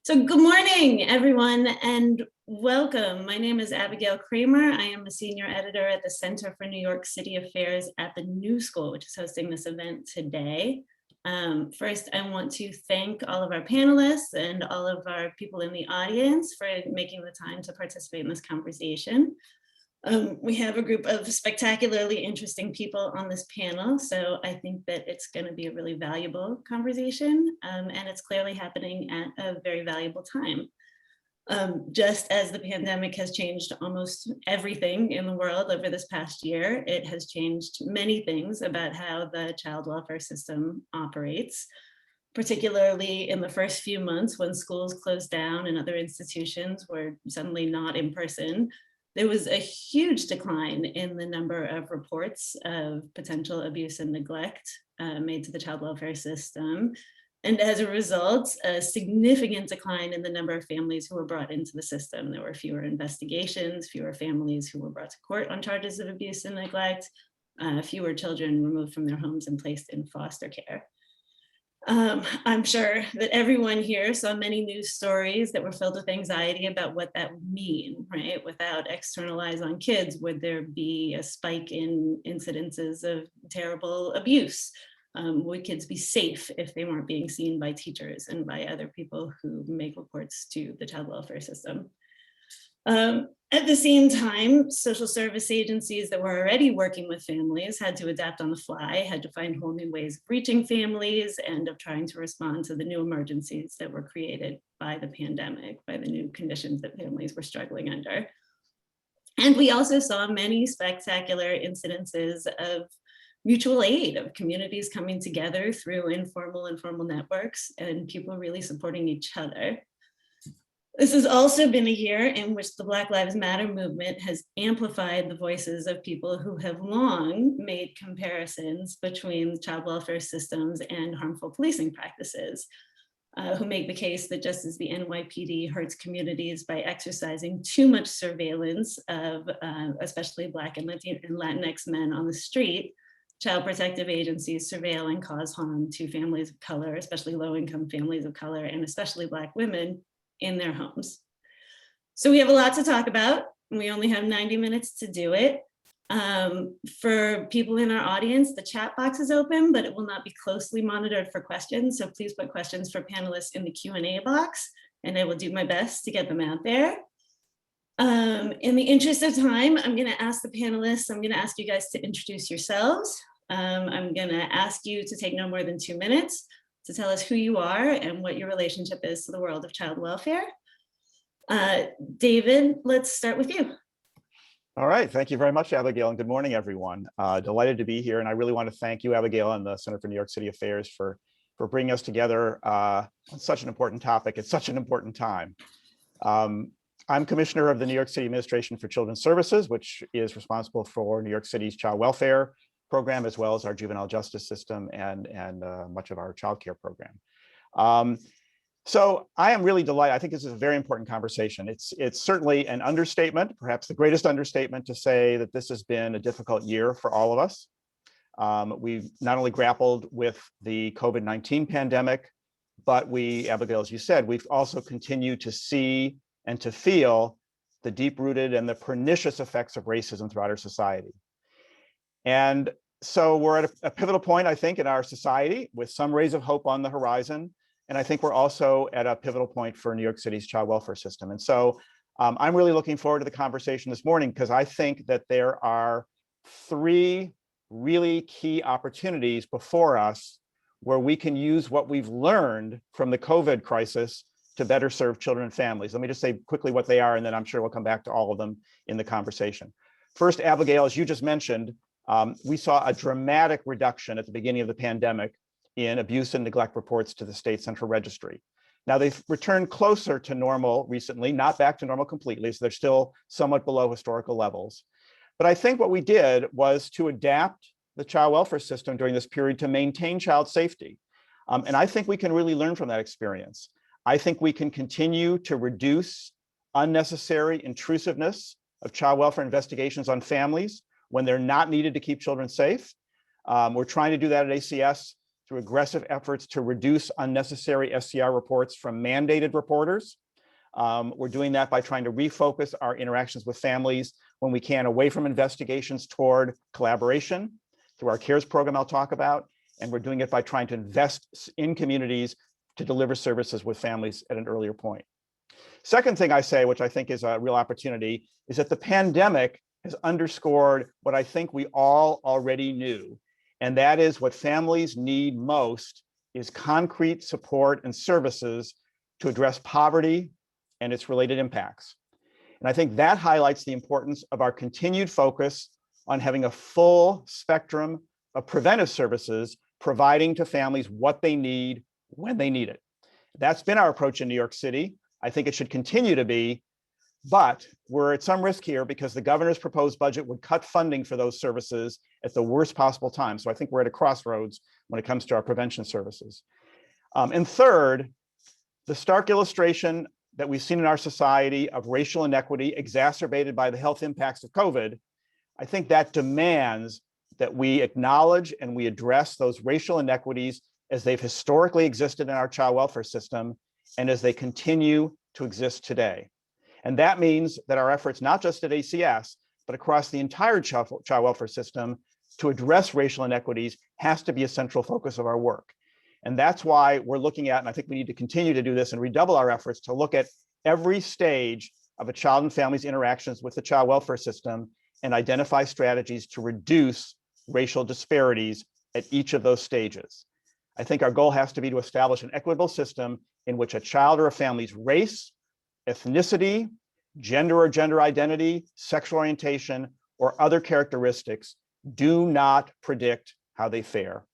So good morning, everyone, and welcome. My name is Abigail Kramer. I am a senior editor at the Center for New York City Affairs at the New School, which is hosting this event today. First, I want to thank all of our panelists and all of our people in the audience for making the time to participate in this conversation. We have a group of spectacularly interesting people on this panel, so I think that it's going to be a really valuable conversation, and it's clearly happening at a very valuable time. Just as the pandemic has changed almost everything in the world over this past year, it has changed many things about how the child welfare system operates, particularly in the first few months when schools closed down and other institutions were suddenly not in person. There was a huge decline in the number of reports of potential abuse and neglect made to the child welfare system. And as a result, a significant decline in the number of families who were brought into the system. There were fewer investigations, fewer families who were brought to court on charges of abuse and neglect, fewer children removed from their homes and placed in foster care. I'm sure that everyone here saw many news stories that were filled with anxiety about what that would mean, right? Without external eyes on kids, would there be a spike in incidences of terrible abuse? Would kids be safe if they weren't being seen by teachers and by other people who make reports to the child welfare system? At the same time, social service agencies that were already working with families had to adapt on the fly, had to find whole new ways of reaching families and of trying to respond to the new emergencies that were created by the pandemic, by the new conditions that families were struggling under. And we also saw many spectacular incidences of mutual aid, of communities coming together through informal and formal networks and people really supporting each other. This has also been a year in which the Black Lives Matter movement has amplified the voices of people who have long made comparisons between child welfare systems and harmful policing practices, who make the case that just as the NYPD hurts communities by exercising too much surveillance of especially Black and Latinx men on the street, child protective agencies surveil and cause harm to families of color, especially low-income families of color, and especially Black women in their homes. So we have a lot to talk about. We only have 90 minutes to do it. For people in our audience, the chat box is open, but it will not be closely monitored for questions. So please put questions for panelists in the Q&A box, and I will do my best to get them out there. In the interest of time, I'm going to ask the panelists, I'm going to ask you guys to introduce yourselves. I'm going to ask you to take no more than 2 minutes to tell us who you are and what your relationship is to the world of child welfare. David, let's start with you. All right, thank you very much, Abigail, and good morning, everyone. Delighted to be here, and I really want to thank you, Abigail, and the Center for New York City Affairs for bringing us together on such an important topic at such an important time. I'm Commissioner of the New York City Administration for Children's Services, which is responsible for New York City's child welfare program, as well as our juvenile justice system and much of our child care program. So I am really delighted. I think this is a very important conversation. It's certainly an understatement, perhaps the greatest understatement, to say that this has been a difficult year for all of us. We've not only grappled with the COVID-19 pandemic, but we, Abigail, as you said, we've also continued to see and to feel the deep-rooted and the pernicious effects of racism throughout our society. And so we're at a pivotal point, I think, in our society with some rays of hope on the horizon. And I think we're also at a pivotal point for New York City's child welfare system. And so I'm really looking forward to the conversation this morning, because I think that there are 3 really key opportunities before us where we can use what we've learned from the COVID crisis to better serve children and families. Let me just say quickly what they are, and then I'm sure we'll come back to all of them in the conversation. First, Abigail, as you just mentioned, we saw a dramatic reduction at the beginning of the pandemic in abuse and neglect reports to the state central registry. Now they've returned closer to normal recently, not back to normal completely, so they're still somewhat below historical levels. But I think what we did was to adapt the child welfare system during this period to maintain child safety. And I think we can really learn from that experience. I think we can continue to reduce unnecessary intrusiveness of child welfare investigations on families when they're not needed to keep children safe. We're trying to do that at ACS. through aggressive efforts to reduce unnecessary SCR reports from mandated reporters. We're doing that by trying to refocus our interactions with families when we can away from investigations toward collaboration through our CARES program I'll talk about. And we're doing it by trying to invest in communities to deliver services with families at an earlier point. Second thing I say, which I think is a real opportunity, is that the pandemic has underscored what I think we all already knew. And that is what families need most is concrete support and services to address poverty and its related impacts. And I think that highlights the importance of our continued focus on having a full spectrum of preventive services, providing to families what they need when they need it. That's been our approach in New York City. I think it should continue to be, but we're at some risk here because the governor's proposed budget would cut funding for those services at the worst possible time. So I think we're at a crossroads when it comes to our prevention services. And third, the stark illustration that we've seen in our society of racial inequity exacerbated by the health impacts of COVID, I think that demands that we acknowledge and we address those racial inequities as they've historically existed in our child welfare system and as they continue to exist today. And that means that our efforts, not just at ACS, but across the entire child welfare system to address racial inequities has to be a central focus of our work. And that's why we're looking at, and I think we need to continue to do this and redouble our efforts to look at every stage of a child and family's interactions with the child welfare system and identify strategies to reduce racial disparities at each of those stages. I think our goal has to be to establish an equitable system in which a child or a family's race, ethnicity, gender or gender identity, sexual orientation, or other characteristics do not predict how they fare.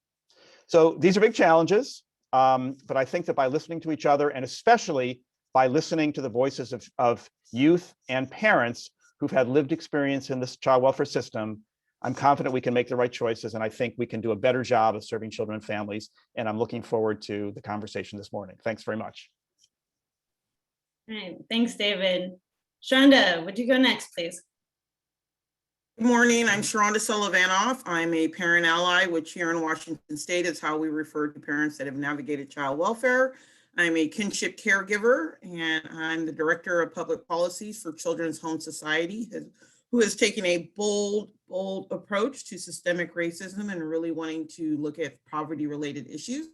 So these are big challenges, but I think that by listening to each other and especially by listening to the voices of youth and parents who've had lived experience in this child welfare system, I'm confident we can make the right choices, and I think we can do a better job of serving children and families. And I'm looking forward to the conversation this morning. Thanks very much. All right, thanks, David. Shonda, would you go next, please? Good morning, I'm Sharonda Sullivanoff. I'm a parent ally, which here in Washington State is how we refer to parents that have navigated child welfare. I'm a kinship caregiver, and I'm the Director of Public Policies for Children's Home Society, who has taken a bold approach to systemic racism and really wanting to look at poverty-related issues.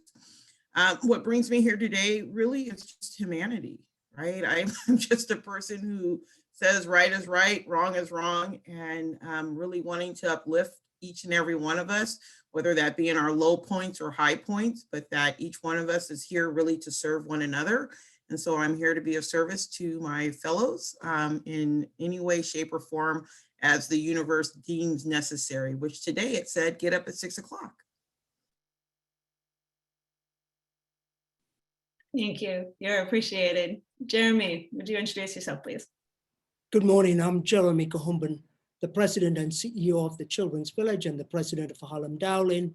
What brings me here today really is just humanity, right? I'm just a person who says right is right, wrong is wrong, and really wanting to uplift each and every one of us, whether that be in our low points or high points, but that each one of us is here really to serve one another. And so I'm here to be of service to my fellows in any way, shape, or form as the universe deems necessary, which today it said, get up at 6 o'clock. Thank you. You're appreciated. Jeremy, would you introduce yourself, please? Good morning. I'm Jeremy Kahumban, the president and CEO of the Children's Village and the president of Harlem Dowling.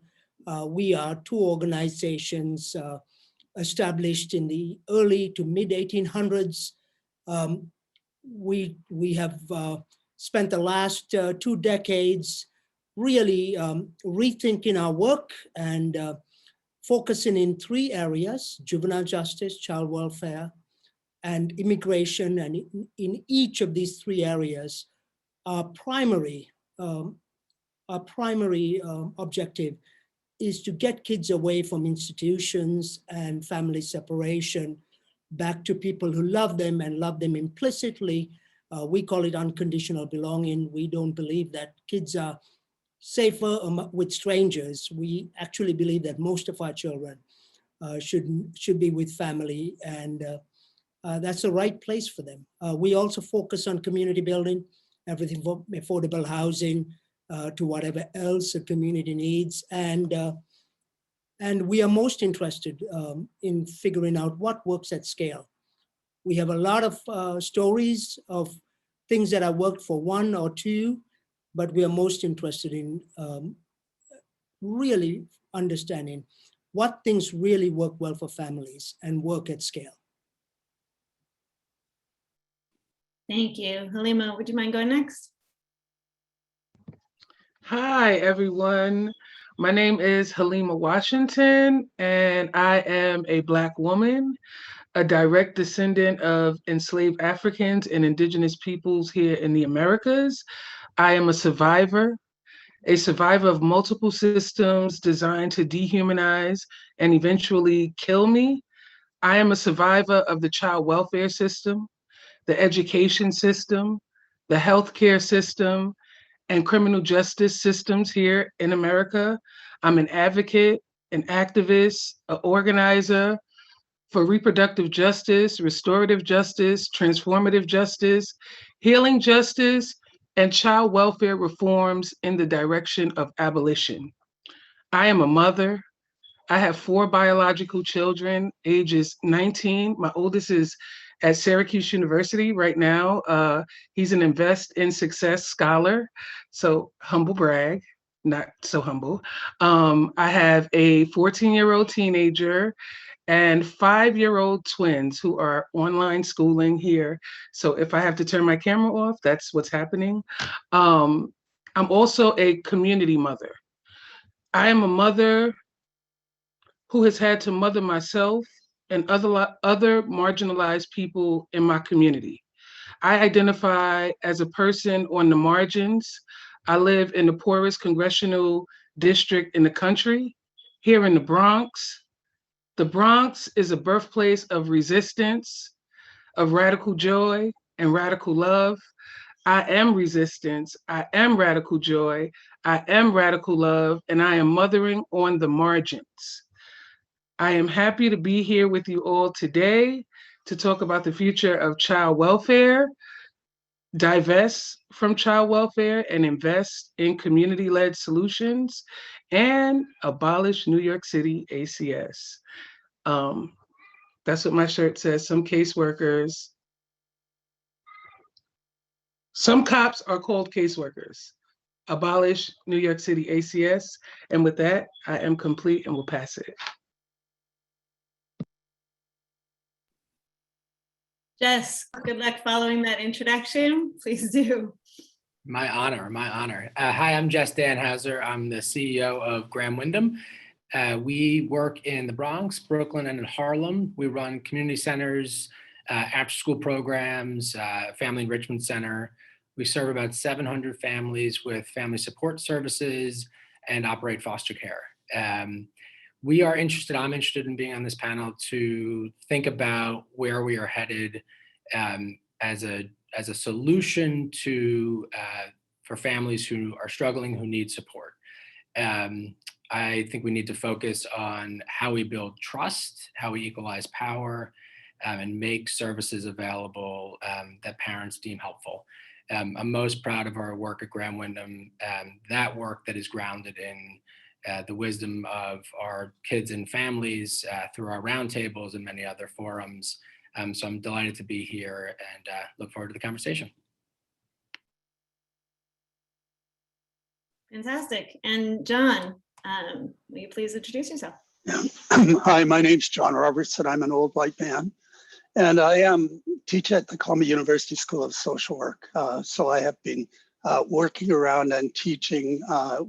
We are two organizations established in the early to mid 1800s. We have spent the last 2 decades really rethinking our work and focusing in 3 areas: juvenile justice, child welfare, and immigration. And in each of these 3 areas, our primary objective is to get kids away from institutions and family separation back to people who love them and love them implicitly. We call it unconditional belonging. We don't believe that kids are safer with strangers. We actually believe that most of our children should be with family, and that's the right place for them. We also focus on community building, everything from affordable housing to whatever else a community needs. And we are most interested in figuring out what works at scale. We have a lot of stories of things that have worked for 1 or 2, but we are most interested in really understanding what things really work well for families and work at scale. Thank you. Halima, would you mind going next? Hi, everyone. My name is Halima Washington, and I am a Black woman, a direct descendant of enslaved Africans and Indigenous peoples here in the Americas. I am a survivor of multiple systems designed to dehumanize and eventually kill me. I am a survivor of the child welfare system, the education system, the healthcare system, and criminal justice systems here in America. I'm an advocate, an activist, an organizer for reproductive justice, restorative justice, transformative justice, healing justice, and child welfare reforms in the direction of abolition. I am a mother. I have 4 biological children, ages 19. My oldest is at Syracuse University right now. He's an Invest in Success scholar, so humble brag, not so humble. I have a 14-year-old teenager and 5-year-old twins who are online schooling here. So if I have to turn my camera off, that's what's happening. I'm also a community mother. I am a mother who has had to mother myself and other marginalized people in my community. I identify as a person on the margins. I live in the poorest congressional district in the country, here in the Bronx. The Bronx is a birthplace of resistance, of radical joy and radical love. I am resistance, I am radical joy, I am radical love, and I am mothering on the margins. I am happy to be here with you all today to talk about the future of child welfare, divest from child welfare and invest in community-led solutions, and abolish New York City ACS. That's what my shirt says. Some caseworkers, some cops are called caseworkers. Abolish New York City ACS. And with that, I am complete and will pass it. Jess, good luck following that introduction. Please do. My honor, my honor. Hi, I'm Jess Danhauser. I'm the CEO of Graham Windham. We work in the Bronx, Brooklyn, and in Harlem. We run community centers, after-school programs, family enrichment center. We serve about 700 families with family support services and operate foster care. I'm interested in being on this panel to think about where we are headed as a solution to for families who are struggling, who need support. I think we need to focus on how we build trust, how we equalize power, and make services available that parents deem helpful. I'm most proud of our work at Graham Windham, that work that is grounded in the wisdom of our kids and families through our roundtables and many other forums. So I'm delighted to be here and look forward to the conversation. Fantastic. And John, will you please introduce yourself? Yeah. Hi, my name's John Robertson. I'm an old white man, and I teach at the Columbia University School of Social Work. So I have been working around and teaching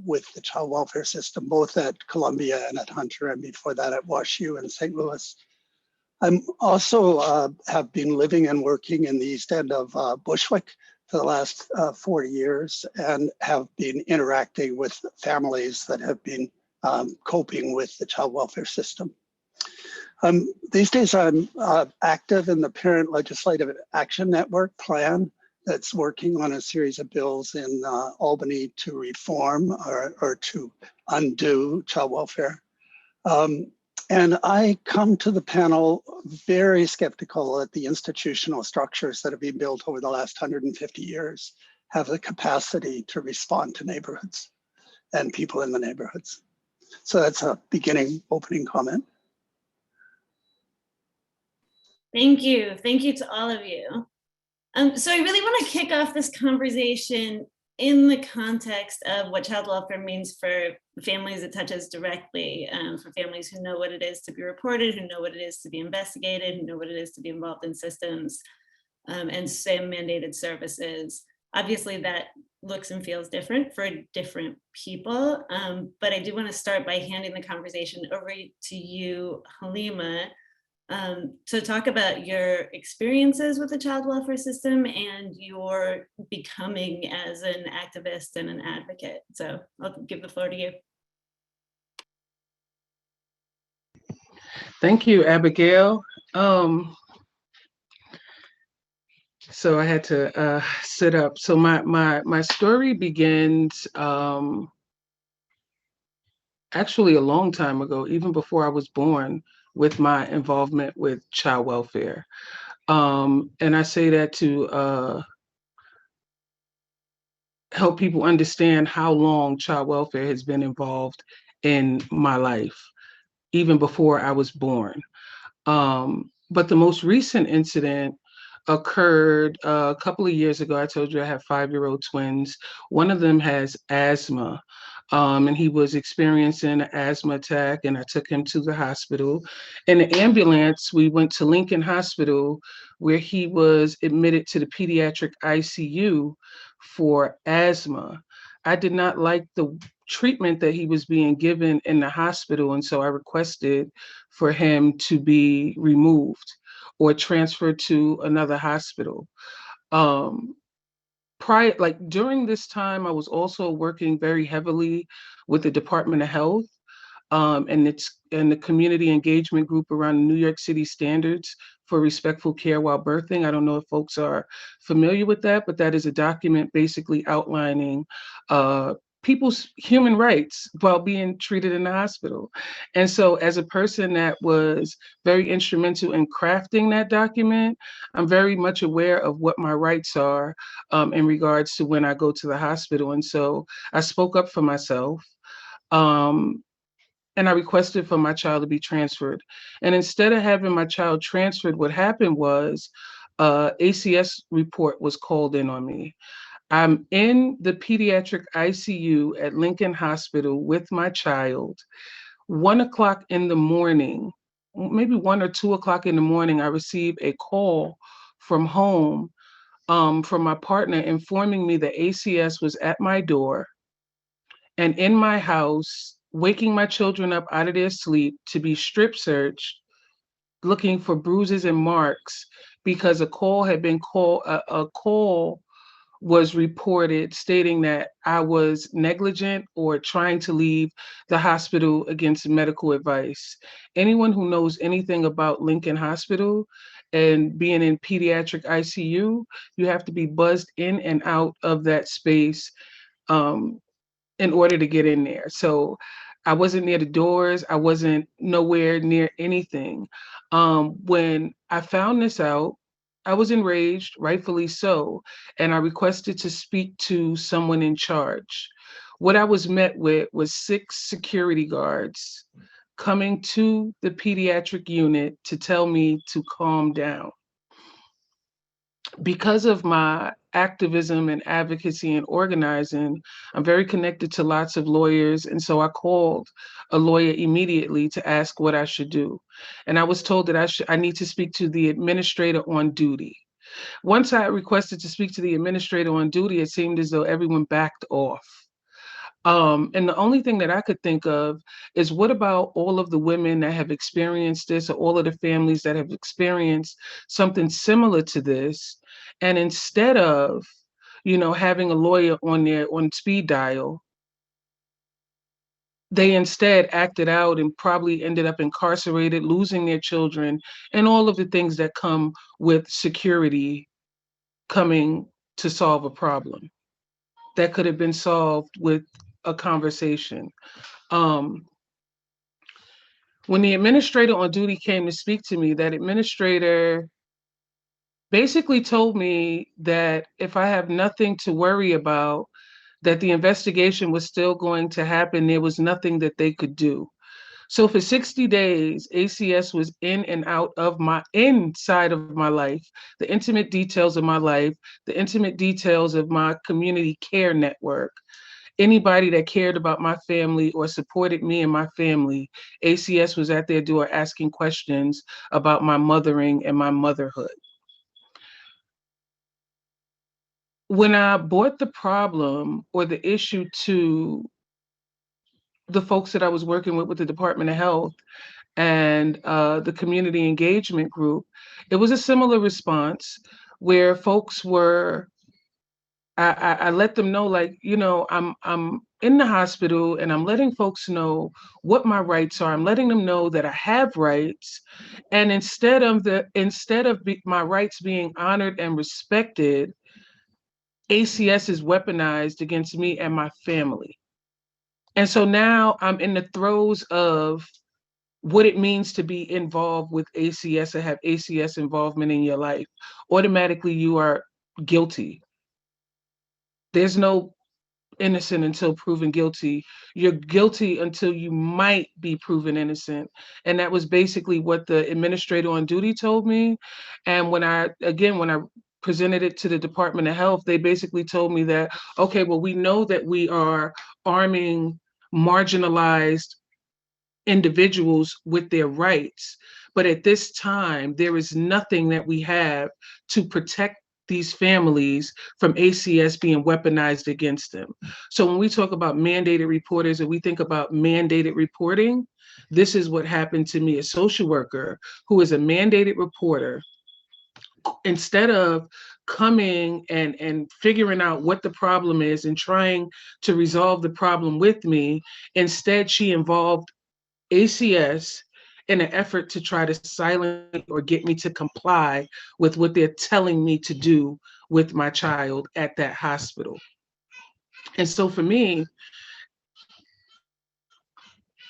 with the child welfare system, both at Columbia and at Hunter, and before that at WashU in St. Louis. I'm also have been living and working in the East End of Bushwick for the last 40 years, and have been interacting with families that have been coping with the child welfare system. These days I'm active in the Parent Legislative Action Network plan that's working on a series of bills in Albany to reform or to undo child welfare. And I come to the panel very skeptical that the institutional structures that have been built over the last 150 years have the capacity to respond to neighborhoods and people in the neighborhoods. So that's a opening comment. Thank you. Thank you to all of you. So I really want to kick off this conversation in the context of what child welfare means for families it touches directly, for families who know what it is to be reported, who know what it is to be investigated, who know what it is to be involved in systems and SAM mandated services. Obviously that looks and feels different for different people, but I do want to start by handing the conversation over to you, Halima, to talk about your experiences with the child welfare system and your becoming as an activist and an advocate. So I'll give the floor to you. Thank you, Abigail. So I had to sit up. So my story begins actually a long time ago, even before I was born, with my involvement with child welfare. And I say that to help people understand how long child welfare has been involved in my life, even before I was born. But the most recent incident occurred a couple of years ago. I told you I have 5-year-old twins. One of them has asthma, and he was experiencing an asthma attack, and I took him to the hospital. In the ambulance, we went to Lincoln Hospital, where he was admitted to the pediatric ICU for asthma. I did not like the treatment that he was being given in the hospital, and so I requested for him to be removed or transferred to another hospital. During this time, I was also working very heavily with the Department of Health, and the community engagement group around New York City standards for respectful care while birthing. I don't know if folks are familiar with that, but that is a document basically outlining people's human rights while being treated in the hospital. And so as a person that was very instrumental in crafting that document, I'm very much aware of what my rights are in regards to when I go to the hospital. And so I spoke up for myself. And I requested for my child to be transferred. And instead of having my child transferred, what happened was ACS report was called in on me. I'm in the pediatric ICU at Lincoln Hospital with my child. 1 o'clock in the morning, maybe 1 or 2 o'clock in the morning, I received a call from home from my partner informing me that ACS was at my door and in my house, waking my children up out of their sleep to be strip searched, looking for bruises and marks because a call was reported stating that I was negligent or trying to leave the hospital against medical advice. Anyone who knows anything about Lincoln Hospital and being in pediatric ICU, you have to be buzzed in and out of that space in order to get in there. So I wasn't near the doors. I wasn't nowhere near anything. When I found this out, I was enraged, rightfully so, and I requested to speak to someone in charge. What I was met with was 6 security guards coming to the pediatric unit to tell me to calm down. Because of my activism and advocacy and organizing, I'm very connected to lots of lawyers. And so I called a lawyer immediately to ask what I should do. And I was told that I need to speak to the administrator on duty. Once I requested to speak to the administrator on duty, it seemed as though everyone backed off. And the only thing that I could think of is, what about all of the women that have experienced this, or all of the families that have experienced something similar to this? And instead of, having a lawyer on speed dial, they instead acted out and probably ended up incarcerated, losing their children, and all of the things that come with security coming to solve a problem that could have been solved with a conversation. When the administrator on duty came to speak to me, that administrator basically told me that if I have nothing to worry about, that the investigation was still going to happen. There was nothing that they could do. So for 60 days, ACS was in and out of inside of my life, the intimate details of my life, the intimate details of my community care network. Anybody that cared about my family or supported me and my family, ACS was at their door asking questions about my mothering and my motherhood. when I brought the problem or the issue to the folks that I was working with the Department of Health and the community engagement group, it was a similar response where folks were, I let them know, like, you know, I'm in the hospital and I'm letting folks know what my rights are. I'm letting them know that I have rights. And instead of my rights being honored and respected, ACS is weaponized against me and my family. And so now I'm in the throes of what it means to be involved with ACS or have ACS involvement in your life. Automatically, you are guilty. There's no innocent until proven guilty. You're guilty until you might be proven innocent. And that was basically what the administrator on duty told me. And when I presented it to the Department of Health, they basically told me that, okay, well, we know that we are arming marginalized individuals with their rights, but at this time, there is nothing that we have to protect these families from ACS being weaponized against them. So when we talk about mandated reporters and we think about mandated reporting, this is what happened to me, a social worker who is a mandated reporter. Instead of coming and figuring out what the problem is and trying to resolve the problem with me, instead she involved ACS in an effort to try to silence or get me to comply with what they're telling me to do with my child at that hospital. And so for me,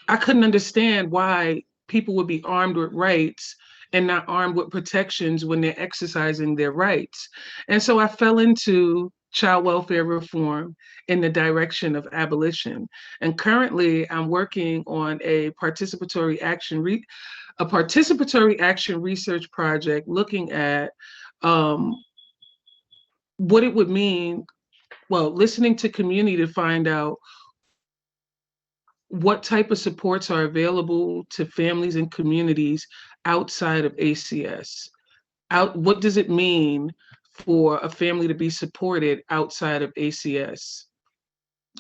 I couldn't understand why people would be armed with rights and not armed with protections when they're exercising their rights. And so I fell into child welfare reform in the direction of abolition. And currently I'm working on a participatory action research project looking at what it would mean, well, listening to community to find out what type of supports are available to families and communities outside of ACS. What does it mean for a family to be supported outside of ACS?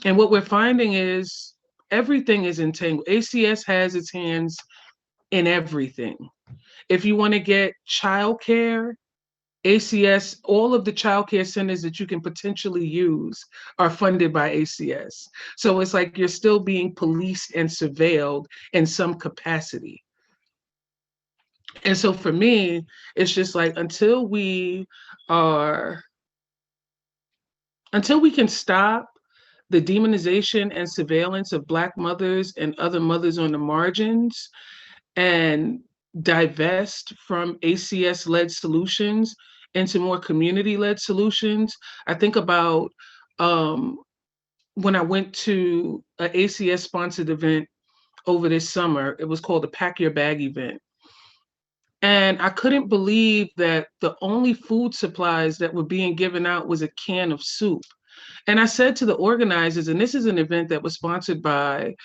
And what we're finding is everything is entangled. ACS has its hands in everything. If you want to get childcare, ACS, all of the childcare centers that you can potentially use are funded by ACS. So it's like you're still being policed and surveilled in some capacity. And so for me, it's just like until we can stop the demonization and surveillance of Black mothers and other mothers on the margins and divest from ACS-led solutions into more community-led solutions. I think about when I went to an ACS-sponsored event over this summer. It was called the Pack Your Bag event. And I couldn't believe that the only food supplies that were being given out was a can of soup. And I said to the organizers, and this is an event that was sponsored by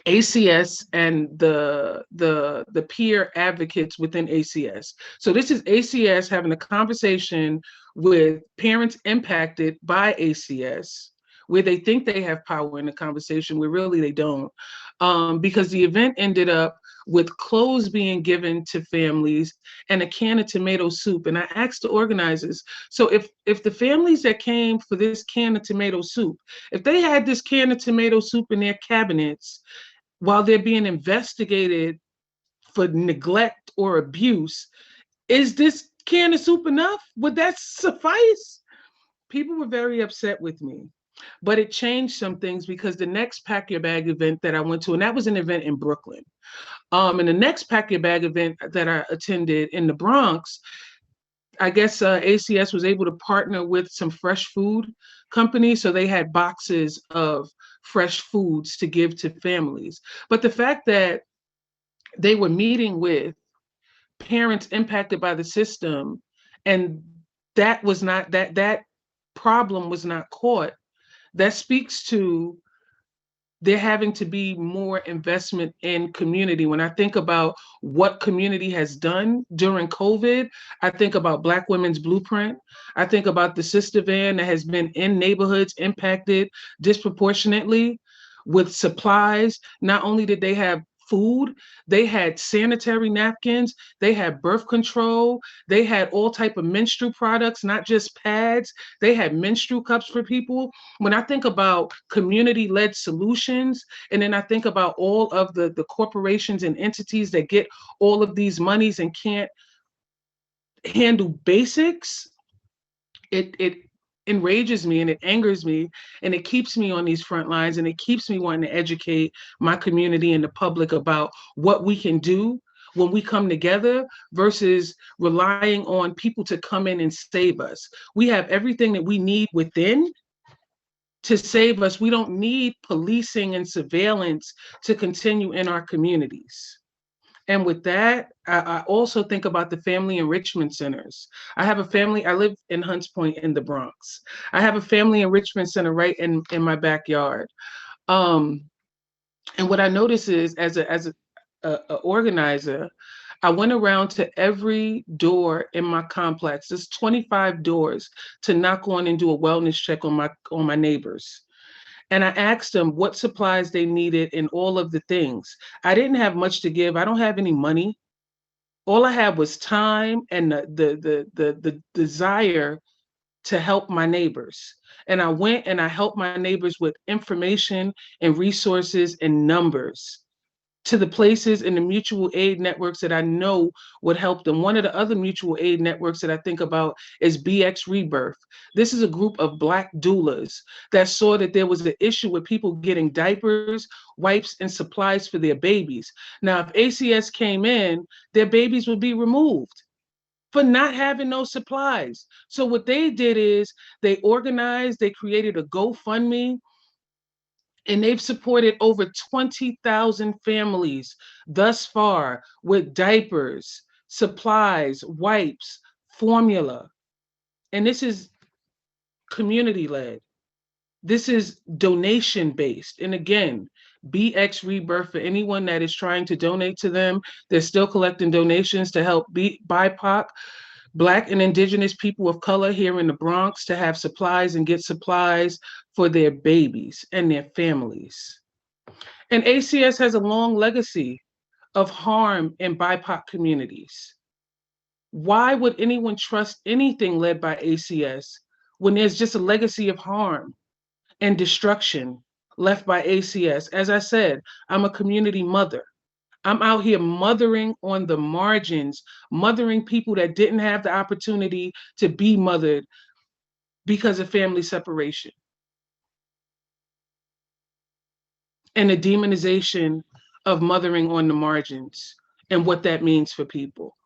ACS and the peer advocates within ACS. So this is ACS having a conversation with parents impacted by ACS, where they think they have power in the conversation, where really they don't, because the event ended up with clothes being given to families and a can of tomato soup. And I asked the organizers, so if the families that came for this can of tomato soup, if they had this can of tomato soup in their cabinets while they're being investigated for neglect or abuse, is this can of soup enough? Would that suffice? People were very upset with me. But it changed some things because the next Pack Your Bag event that I went to, and that was an event in Brooklyn. And the next Pack Your Bag event that I attended in the Bronx, I guess ACS was able to partner with some fresh food companies. So they had boxes of fresh foods to give to families. But the fact that they were meeting with parents impacted by the system and that was not, that problem was not caught, that speaks to there having to be more investment in community. When I think about what community has done during COVID, I think about Black Women's Blueprint. I think about the Sister Van that has been in neighborhoods impacted disproportionately with supplies. Not only did they have food, they had sanitary napkins, they had birth control, they had all type of menstrual products, not just pads, they had menstrual cups for people. When I think about community-led solutions, and then I think about all of the corporations and entities that get all of these monies and can't handle basics, it enrages me and it angers me, and it keeps me on these front lines, and it keeps me wanting to educate my community and the public about what we can do when we come together versus relying on people to come in and save us. We have everything that we need within to save us. We don't need policing and surveillance to continue in our communities. And with that, I also think about the family enrichment centers. I live in Hunts Point in the Bronx. I have a family enrichment center right in my backyard. And what I notice is, as a organizer, I went around to every door in my complex. There's 25 doors to knock on and do a wellness check on my neighbors. And I asked them what supplies they needed and all of the things. I didn't have much to give. I don't have any money. All I had was time and the desire to help my neighbors. And I went and I helped my neighbors with information and resources and numbers to the places in the mutual aid networks that I know would help them. One of the other mutual aid networks that I think about is BX Rebirth. This is a group of Black doulas that saw that there was an issue with people getting diapers, wipes, and supplies for their babies. Now, if ACS came in, their babies would be removed for not having those supplies. So what they did is they organized, they created a GoFundMe, and they've supported over 20,000 families thus far with diapers, supplies, wipes, formula. And this is community-led. This is donation-based. And again, BX Rebirth, for anyone that is trying to donate to them, they're still collecting donations to help BIPOC, Black and Indigenous people of color here in the Bronx to have supplies and get supplies for their babies and their families. And ACS has a long legacy of harm in BIPOC communities. Why would anyone trust anything led by ACS when there's just a legacy of harm and destruction left by ACS? As I said, I'm a community mother. I'm out here mothering on the margins, mothering people that didn't have the opportunity to be mothered because of family separation. And the demonization of mothering on the margins and what that means for people.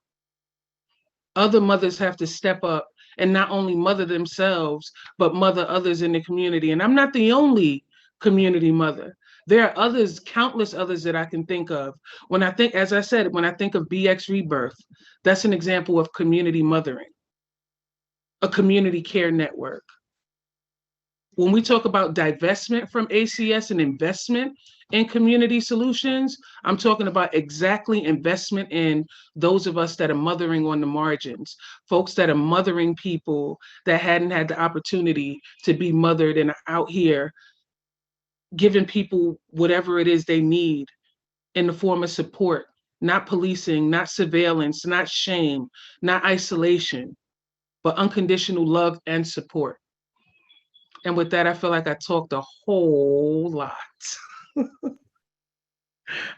Other mothers have to step up and not only mother themselves, but mother others in the community. And I'm not the only community mother. There are others, countless others that I can think of. When I think, as I said, when I think of BX Rebirth, that's an example of community mothering, a community care network. When we talk about divestment from ACS and investment in community solutions, I'm talking about exactly investment in those of us that are mothering on the margins, folks that are mothering people that hadn't had the opportunity to be mothered and are out here giving people whatever it is they need in the form of support, not policing, not surveillance, not shame, not isolation, but unconditional love and support. And with that, I feel like I talked a whole lot.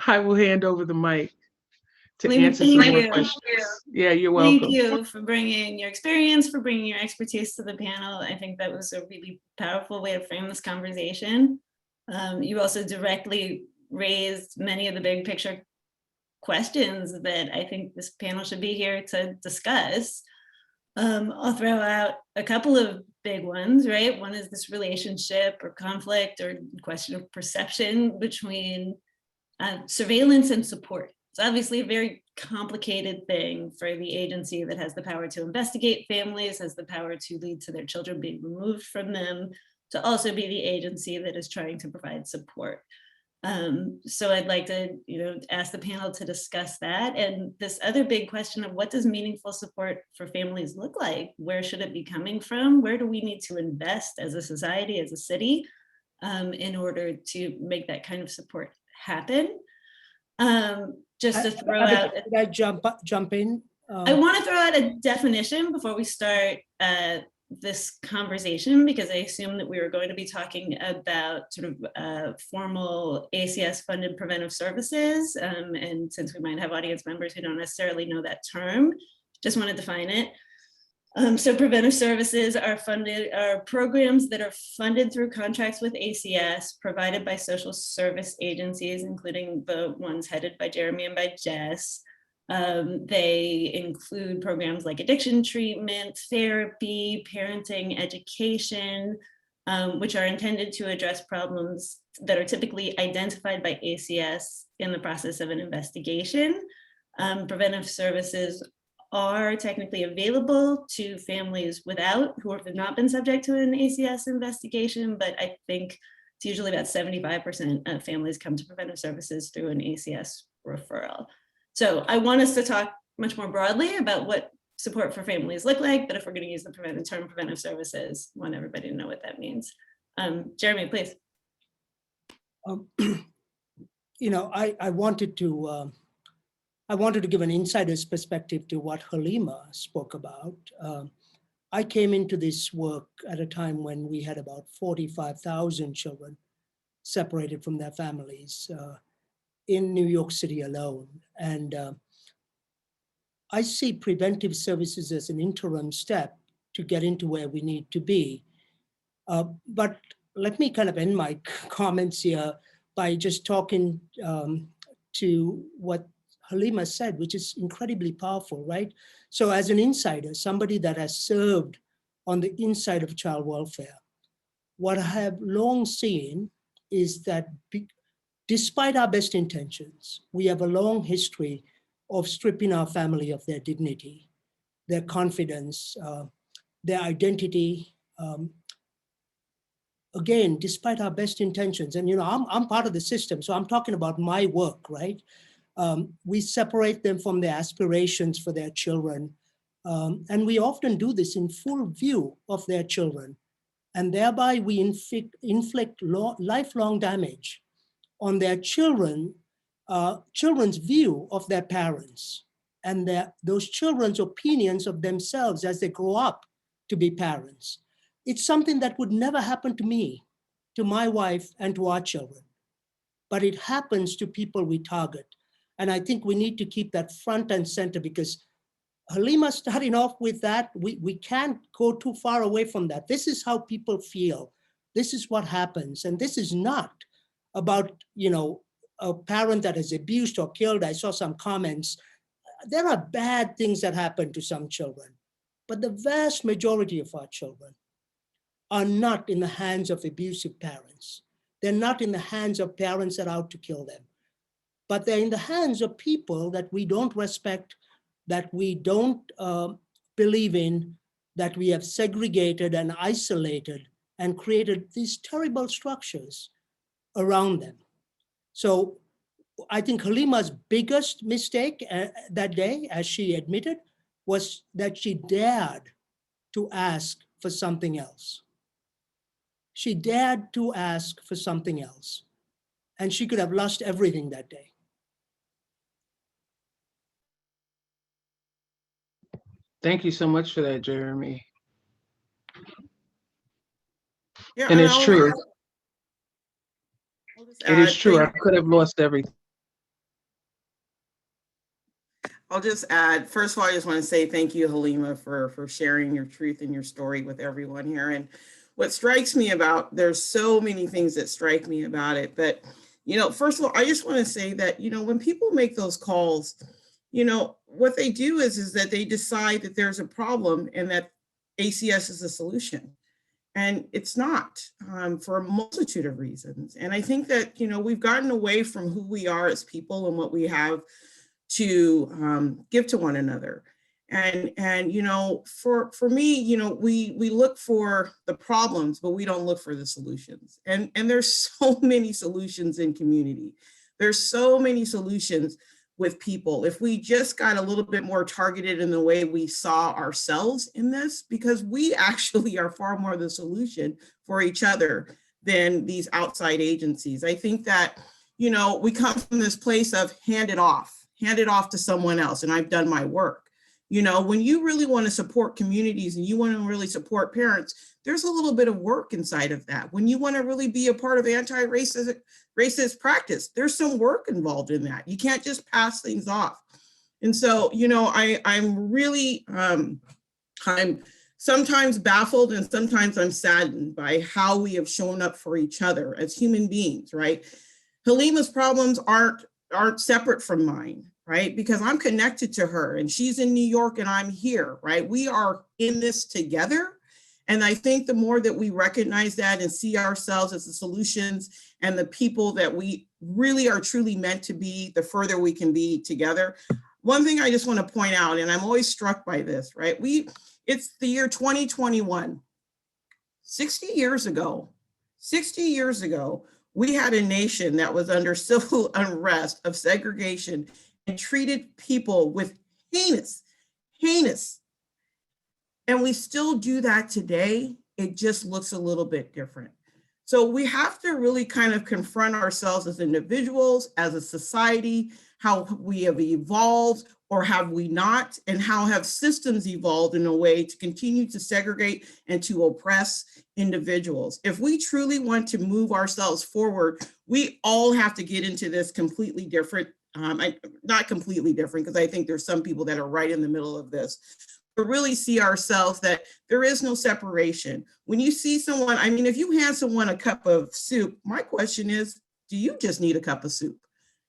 I will hand over the mic to answer some more questions. Yeah, you're welcome. Thank you for bringing your experience, for bringing your expertise to the panel. I think that was a really powerful way to frame this conversation. You also directly raised many of the big picture questions that I think this panel should be here to discuss. I'll throw out a couple of big ones, right? One is this relationship or conflict or question of perception between surveillance and support. It's obviously a very complicated thing for the agency that has the power to investigate families, has the power to lead to their children being removed from them, to also be the agency that is trying to provide support. So I'd like to, ask the panel to discuss that. And this other big question of what does meaningful support for families look like? Where should it be coming from? Where do we need to invest as a society, as a city, in order to make that kind of support happen? Just to throw out. Did I jump in? I want to throw out a definition before we start this conversation, because I assume that we were going to be talking about sort of formal ACS funded preventive services. And since we might have audience members who don't necessarily know that term, just want to define it. So preventive services are programs that are funded through contracts with ACS, provided by social service agencies, including the ones headed by Jeremy and by Jess. They include programs like addiction treatment, therapy, parenting, education, which are intended to address problems that are typically identified by ACS in the process of an investigation. Preventive services are technically available to families who have not been subject to an ACS investigation, but I think it's usually about 75% of families come to preventive services through an ACS referral. So I want us to talk much more broadly about what support for families look like, but if we're going to use the term preventive services, I want everybody to know what that means. Jeremy, please. I wanted to give an insider's perspective to what Halima spoke about. I came into this work at a time when we had about 45,000 children separated from their families in New York City alone. And I see preventive services as an interim step to get into where we need to be. But let me kind of end my comments here by just talking to what Halima said, which is incredibly powerful, right? So as an insider, somebody that has served on the inside of child welfare, what I have long seen is that despite our best intentions, we have a long history of stripping our family of their dignity, their confidence, their identity. Again, despite our best intentions, and I'm part of the system, so I'm talking about my work, right? We separate them from their aspirations for their children. And we often do this in full view of their children. And thereby we inflict lifelong damage on their children's view of their parents and those children's opinions of themselves as they grow up to be parents. It's something that would never happen to me, to my wife, and to our children. But it happens to people we target. And I think we need to keep that front and center, because Halima starting off with that, we can't go too far away from that. This is how people feel. This is what happens. And this is not about, a parent that is abused or killed. I saw some comments. There are bad things that happen to some children, but the vast majority of our children are not in the hands of abusive parents. They're not in the hands of parents that are out to kill them. But they're in the hands of people that we don't respect, that we don't believe in, that we have segregated and isolated and created these terrible structures around them. So I think Halima's biggest mistake that day, as she admitted, was that she dared to ask for something else. She dared to ask for something else. And she could have lost everything that day. Thank you so much for that, Jeremy. Yeah, And it's true. It is true. I could have lost everything. I'll just add, first of all, I just want to say thank you, Halima, for sharing your truth and your story with everyone here. And what strikes me about, there's so many things that strike me about it. But, first of all, I just want to say that, when people make those calls, what they do is that they decide that there's a problem and that ACS is a solution. And it's not, for a multitude of reasons. And I think that, we've gotten away from who we are as people and what we have to give to one another. And you know, for me, you know, we look for the problems, but we don't look for the solutions. And there's so many solutions in community. There's so many solutions with people. If we just got a little bit more targeted in the way we saw ourselves in this, because we actually are far more the solution for each other than these outside agencies. I think that, you know, we come from this place of hand it off to someone else, and I've done my work. You know, when you really want to support communities and you want to really support parents, there's a little bit of work inside of that. When you want to really be a part of racist practice, there's some work involved in that. You can't just pass things off. And so, you know, I'm really, I'm sometimes baffled and sometimes I'm saddened by how we have shown up for each other as human beings, right? Halima's problems aren't separate from mine, right? Because I'm connected to her and she's in New York and I'm here, right? We are in this together. And I think the more that we recognize that and see ourselves as the solutions and the people that we really are truly meant to be, the further we can be together. One thing I just want to point out, and I'm always struck by this, right? It's the year 2021. 60 years ago, we had a nation that was under civil unrest of segregation and treated people with heinous. And we still do that today. It just looks a little bit different. So we have to really kind of confront ourselves as individuals, as a society, how we have evolved or have we not, and how have systems evolved in a way to continue to segregate and to oppress individuals. If we truly want to move ourselves forward, we all have to get into this completely different, not completely different, because I think there's some people that are right in the middle of this, but really see ourselves that there is no separation. When you see someone, I mean, if you hand someone a cup of soup, my question is, do you just need a cup of soup?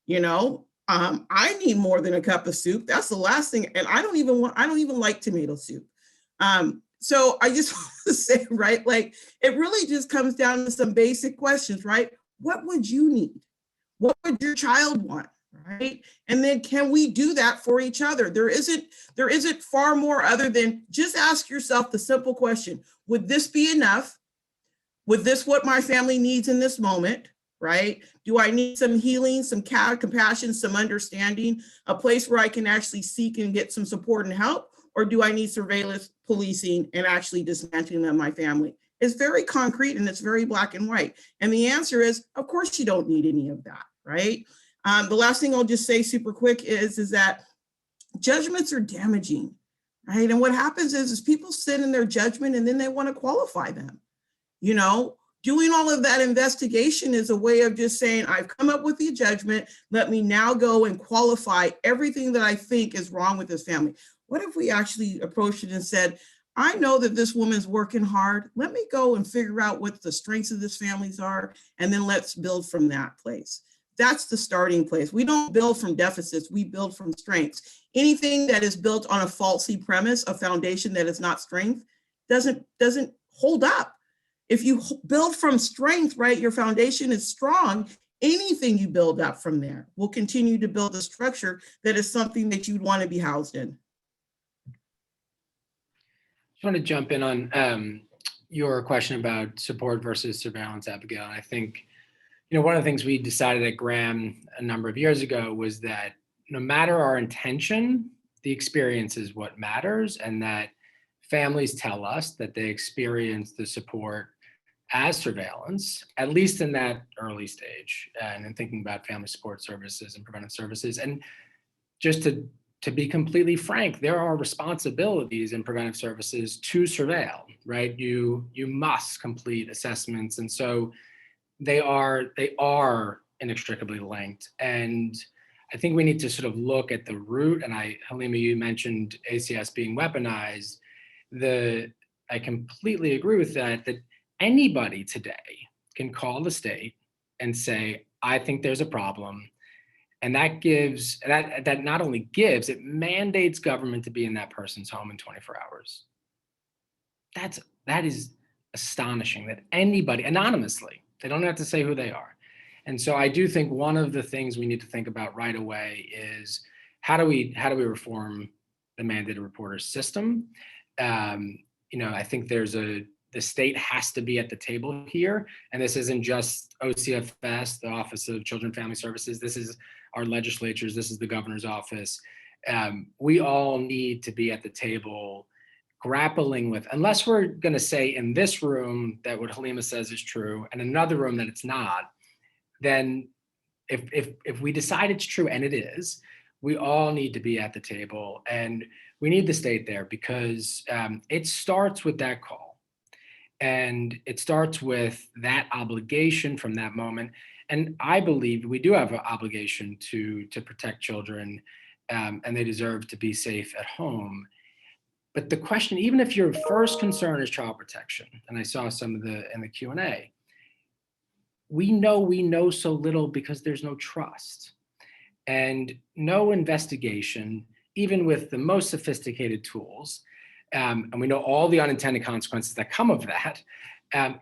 You know, I need more than a cup of soup. That's the last thing. And I don't even like tomato soup. So I just want to say, right, like, it really just comes down to some basic questions, right? What would you need? What would your child want? Right? And then can we do that for each other? There isn't far more other than just ask yourself the simple question, would this be enough? Would this what my family needs in this moment? Right? Do I need some healing, some compassion, some understanding, a place where I can actually seek and get some support and help? Or do I need surveillance, policing, and actually dismantling of my family? It's very concrete and it's very black and white. And the answer is, of course, you don't need any of that, right? The last thing I'll just say super quick is that judgments are damaging, right? And what happens is people sit in their judgment and then they want to qualify them. You know, doing all of that investigation is a way of just saying, I've come up with the judgment. Let me now go and qualify everything that I think is wrong with this family. What if we actually approached it and said, I know that this woman's working hard. Let me go and figure out what the strengths of this families are, and then let's build from that place. That's the starting place. We don't build from deficits, we build from strengths. Anything that is built on a faulty premise, a foundation that is not strength, doesn't hold up. If you build from strength, right, your foundation is strong, anything you build up from there will continue to build a structure that is something that you'd want to be housed in. I just want to jump in on your question about support versus surveillance, Abigail. I think, you know, one of the things we decided at Graham a number of years ago was that no matter our intention, the experience is what matters, and that families tell us that they experience the support as surveillance, at least in that early stage, and in thinking about family support services and preventive services. And just to be completely frank, there are responsibilities in preventive services to surveil, right? You must complete assessments. And so they are inextricably linked. And I think we need to sort of look at the root. And Halima, you mentioned ACS being weaponized. I completely agree with that anybody today can call the state and say, I think there's a problem. And that gives, that not only gives, it mandates government to be in that person's home in 24 hours. That is astonishing that anybody, anonymously, they don't have to say who they are. And so I do think one of the things we need to think about right away is how do we reform the mandated reporter system. I think the state has to be at the table here. And this isn't just OCFS, the Office of Children and Family Services. This is our legislatures. This is the governor's office. We all need to be at the table grappling with, unless we're going to say in this room that what Halima says is true and another room that it's not, then if we decide it's true, and it is, we all need to be at the table, and we need the state there, because it starts with that call, and it starts with that obligation from that moment. And I believe we do have an obligation to protect children, and they deserve to be safe at home. But the question, even if your first concern is child protection, and I saw some of in the Q&A, we know so little because there's no trust and no investigation, even with the most sophisticated tools. And we know all the unintended consequences that come of that,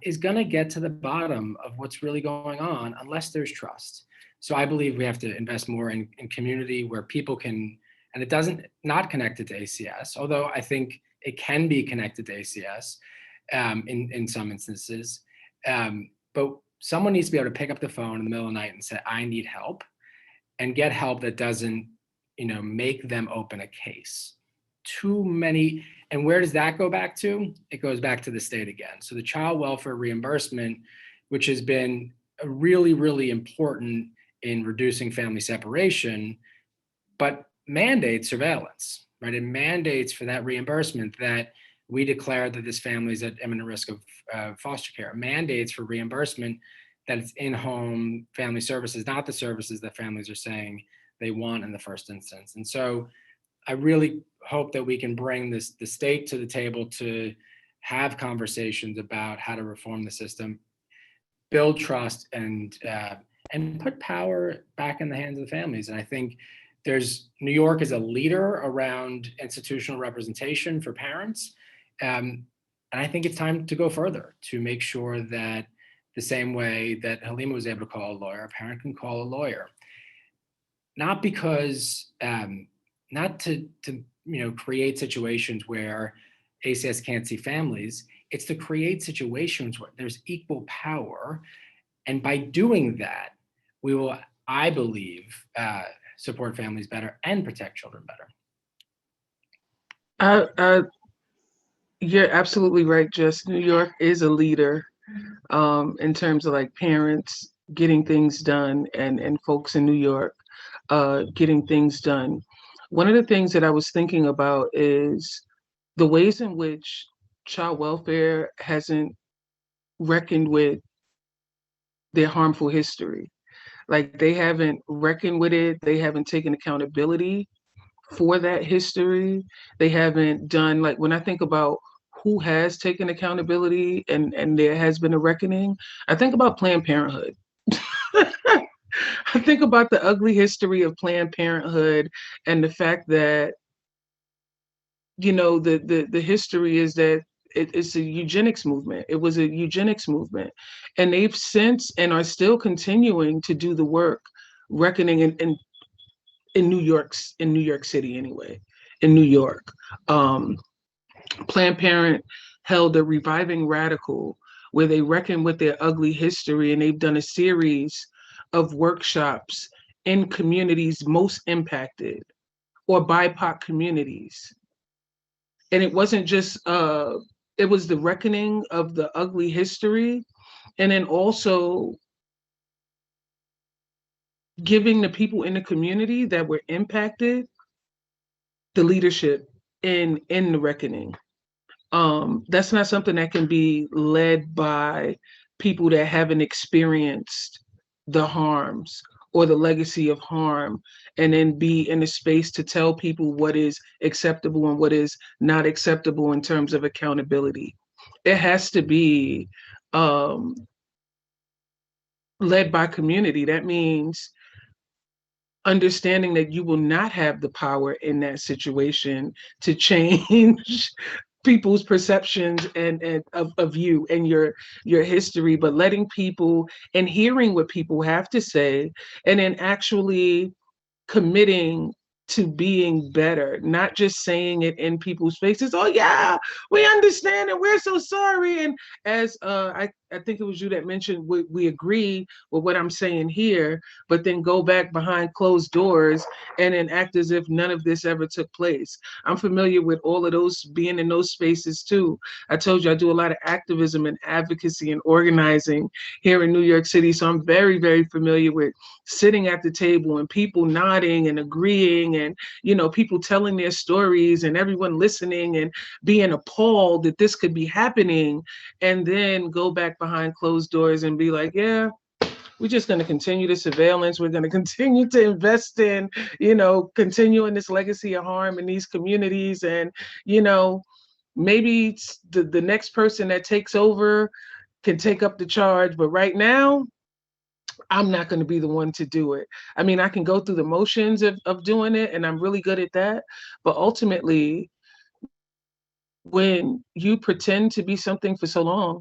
is going to get to the bottom of what's really going on unless there's trust. So I believe we have to invest more in community where people can, and it doesn't not connected to ACS, although I think it can be connected to ACS in some instances. But someone needs to be able to pick up the phone in the middle of the night and say, I need help, and get help that doesn't, make them open a case. Too many, and where does that go back to? It goes back to the state again. So the child welfare reimbursement, which has been really, really important in reducing family separation, but mandates surveillance, right? It mandates for that reimbursement that we declare that this family is at imminent risk of foster care. It mandates for reimbursement that it's in-home family services, not the services that families are saying they want in the first instance. And so I really hope that we can bring the state to the table to have conversations about how to reform the system, build trust, and put power back in the hands of the families. And I think New York is a leader around institutional representation for parents. And I think it's time to go further to make sure that the same way that Halima was able to call a lawyer, a parent can call a lawyer. Not because, not to create situations where ACS can't see families. It's to create situations where there's equal power. And by doing that, we will, I believe, support families better and protect children better. You're absolutely right, Jess. New York is a leader in terms of like parents getting things done and folks in New York getting things done. One of the things that I was thinking about is the ways in which child welfare hasn't reckoned with their harmful history. Like they haven't reckoned with it. They haven't taken accountability for that history. They haven't done, like when I think about who has taken accountability and there has been a reckoning, I think about Planned Parenthood. I think about the ugly history of Planned Parenthood and the fact that, the history is that it's a eugenics movement. It was a eugenics movement. And they've since and are still continuing to do the work, reckoning in New York City anyway, in New York. Planned Parenthood held a Reviving Radical where they reckon with their ugly history, and they've done a series of workshops in communities most impacted or BIPOC communities. And it wasn't just, it was the reckoning of the ugly history, and then also giving the people in the community that were impacted the leadership in the reckoning. That's not something that can be led by people that haven't experienced the harms or the legacy of harm, and then be in a space to tell people what is acceptable and what is not acceptable in terms of accountability. It has to be led by community. That means understanding that you will not have the power in that situation to change people's perceptions and of you and your history, but letting people and hearing what people have to say, and then actually committing to being better, not just saying it in people's faces. Oh yeah, we understand and we're so sorry. And as I think it was you that mentioned, we agree with what I'm saying here, but then go back behind closed doors and then act as if none of this ever took place. I'm familiar with all of those, being in those spaces too. I told you I do a lot of activism and advocacy and organizing here in New York City. So I'm very, very familiar with sitting at the table and people nodding and agreeing, and people telling their stories and everyone listening and being appalled that this could be happening, and then go back behind closed doors and be like, yeah, we're just going to continue the surveillance. We're going to continue to invest in, continuing this legacy of harm in these communities. And, maybe the next person that takes over can take up the charge. But right now, I'm not going to be the one to do it. I mean, I can go through the motions of doing it, and I'm really good at that. But ultimately, when you pretend to be something for so long,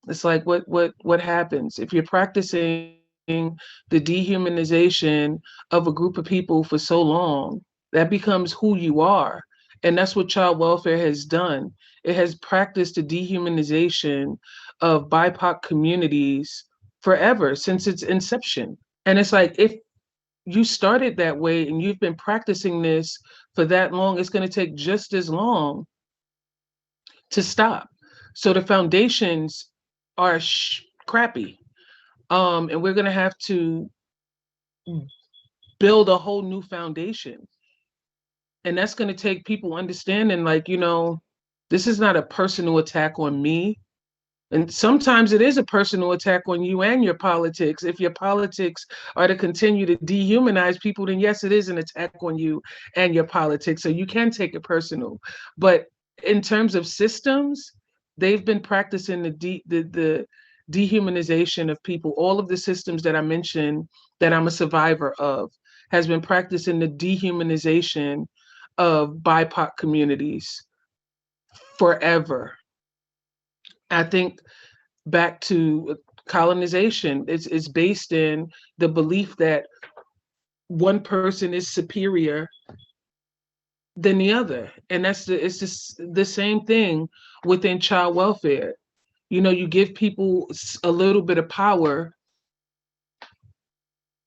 it's like, what happens? If you're practicing the dehumanization of a group of people for so long, that becomes who you are. And that's what child welfare has done. It has practiced the dehumanization of BIPOC communities forever, since its inception. And it's like, if you started that way and you've been practicing this for that long, it's going to take just as long to stop. So the foundations are crappy. And we're going to have to build a whole new foundation. And that's going to take people understanding, like, this is not a personal attack on me. And sometimes it is a personal attack on you and your politics. If your politics are to continue to dehumanize people, then yes, it is an attack on you and your politics. So you can take it personal. But in terms of systems, they've been practicing the dehumanization of people. All of the systems that I mentioned that I'm a survivor of has been practicing the dehumanization of BIPOC communities forever. I think back to colonization, it's based in the belief that one person is superior than the other. And it's just the same thing within child welfare. You give people a little bit of power,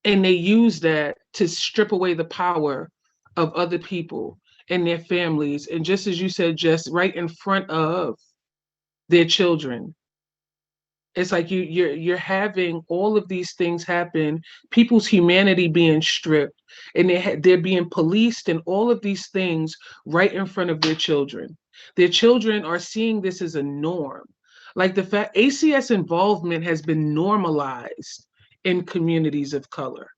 and they use that to strip away the power of other people and their families. And just as you said, just right in front of their children. It's like you're having all of these things happen, people's humanity being stripped, and they're being policed, and all of these things right in front of their children. Their children are seeing this as a norm. Like the fact ACS involvement has been normalized in communities of color.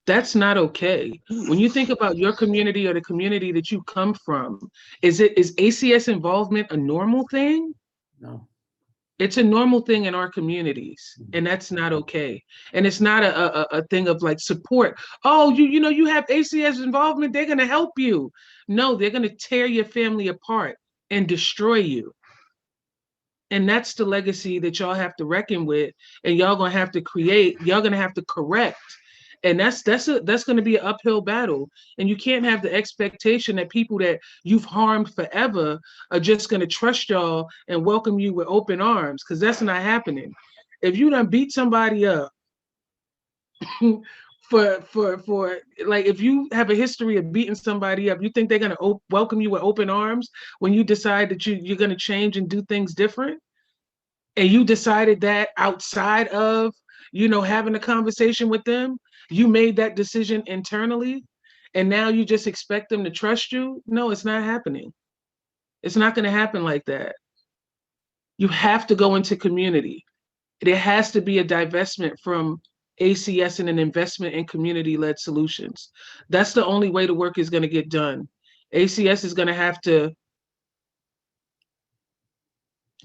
That's not okay. When you think about your community or the community that you come from, is ACS involvement a normal thing? No. It's a normal thing in our communities, and that's not okay. And it's not a thing of like support. Oh, you have ACS involvement, they're gonna help you. No, they're gonna tear your family apart and destroy you. And that's the legacy that y'all have to reckon with, and y'all gonna have to create, y'all gonna have to correct. And that's going to be an uphill battle. And you can't have the expectation that people that you've harmed forever are just going to trust y'all and welcome you with open arms, because that's not happening. If you done beat somebody up for like, if you have a history of beating somebody up, you think they're going to welcome you with open arms when you decide that you're going to change and do things different? And you decided that outside of, having a conversation with them, you made that decision internally, and now you just expect them to trust you? No, it's not happening. It's not going to happen like that. You have to go into community. There has to be a divestment from ACS and an investment in community-led solutions. That's the only way the work is going to get done. ACS is going to have to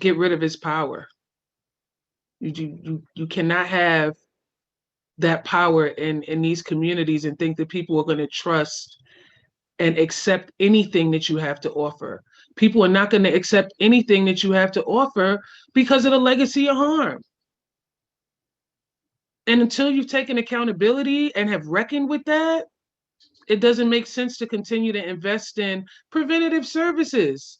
get rid of its power. You cannot have that power in these communities and think that people are going to trust and accept anything that you have to offer. People are not going to accept anything that you have to offer because of the legacy of harm. And until you've taken accountability and have reckoned with that, it doesn't make sense to continue to invest in preventative services.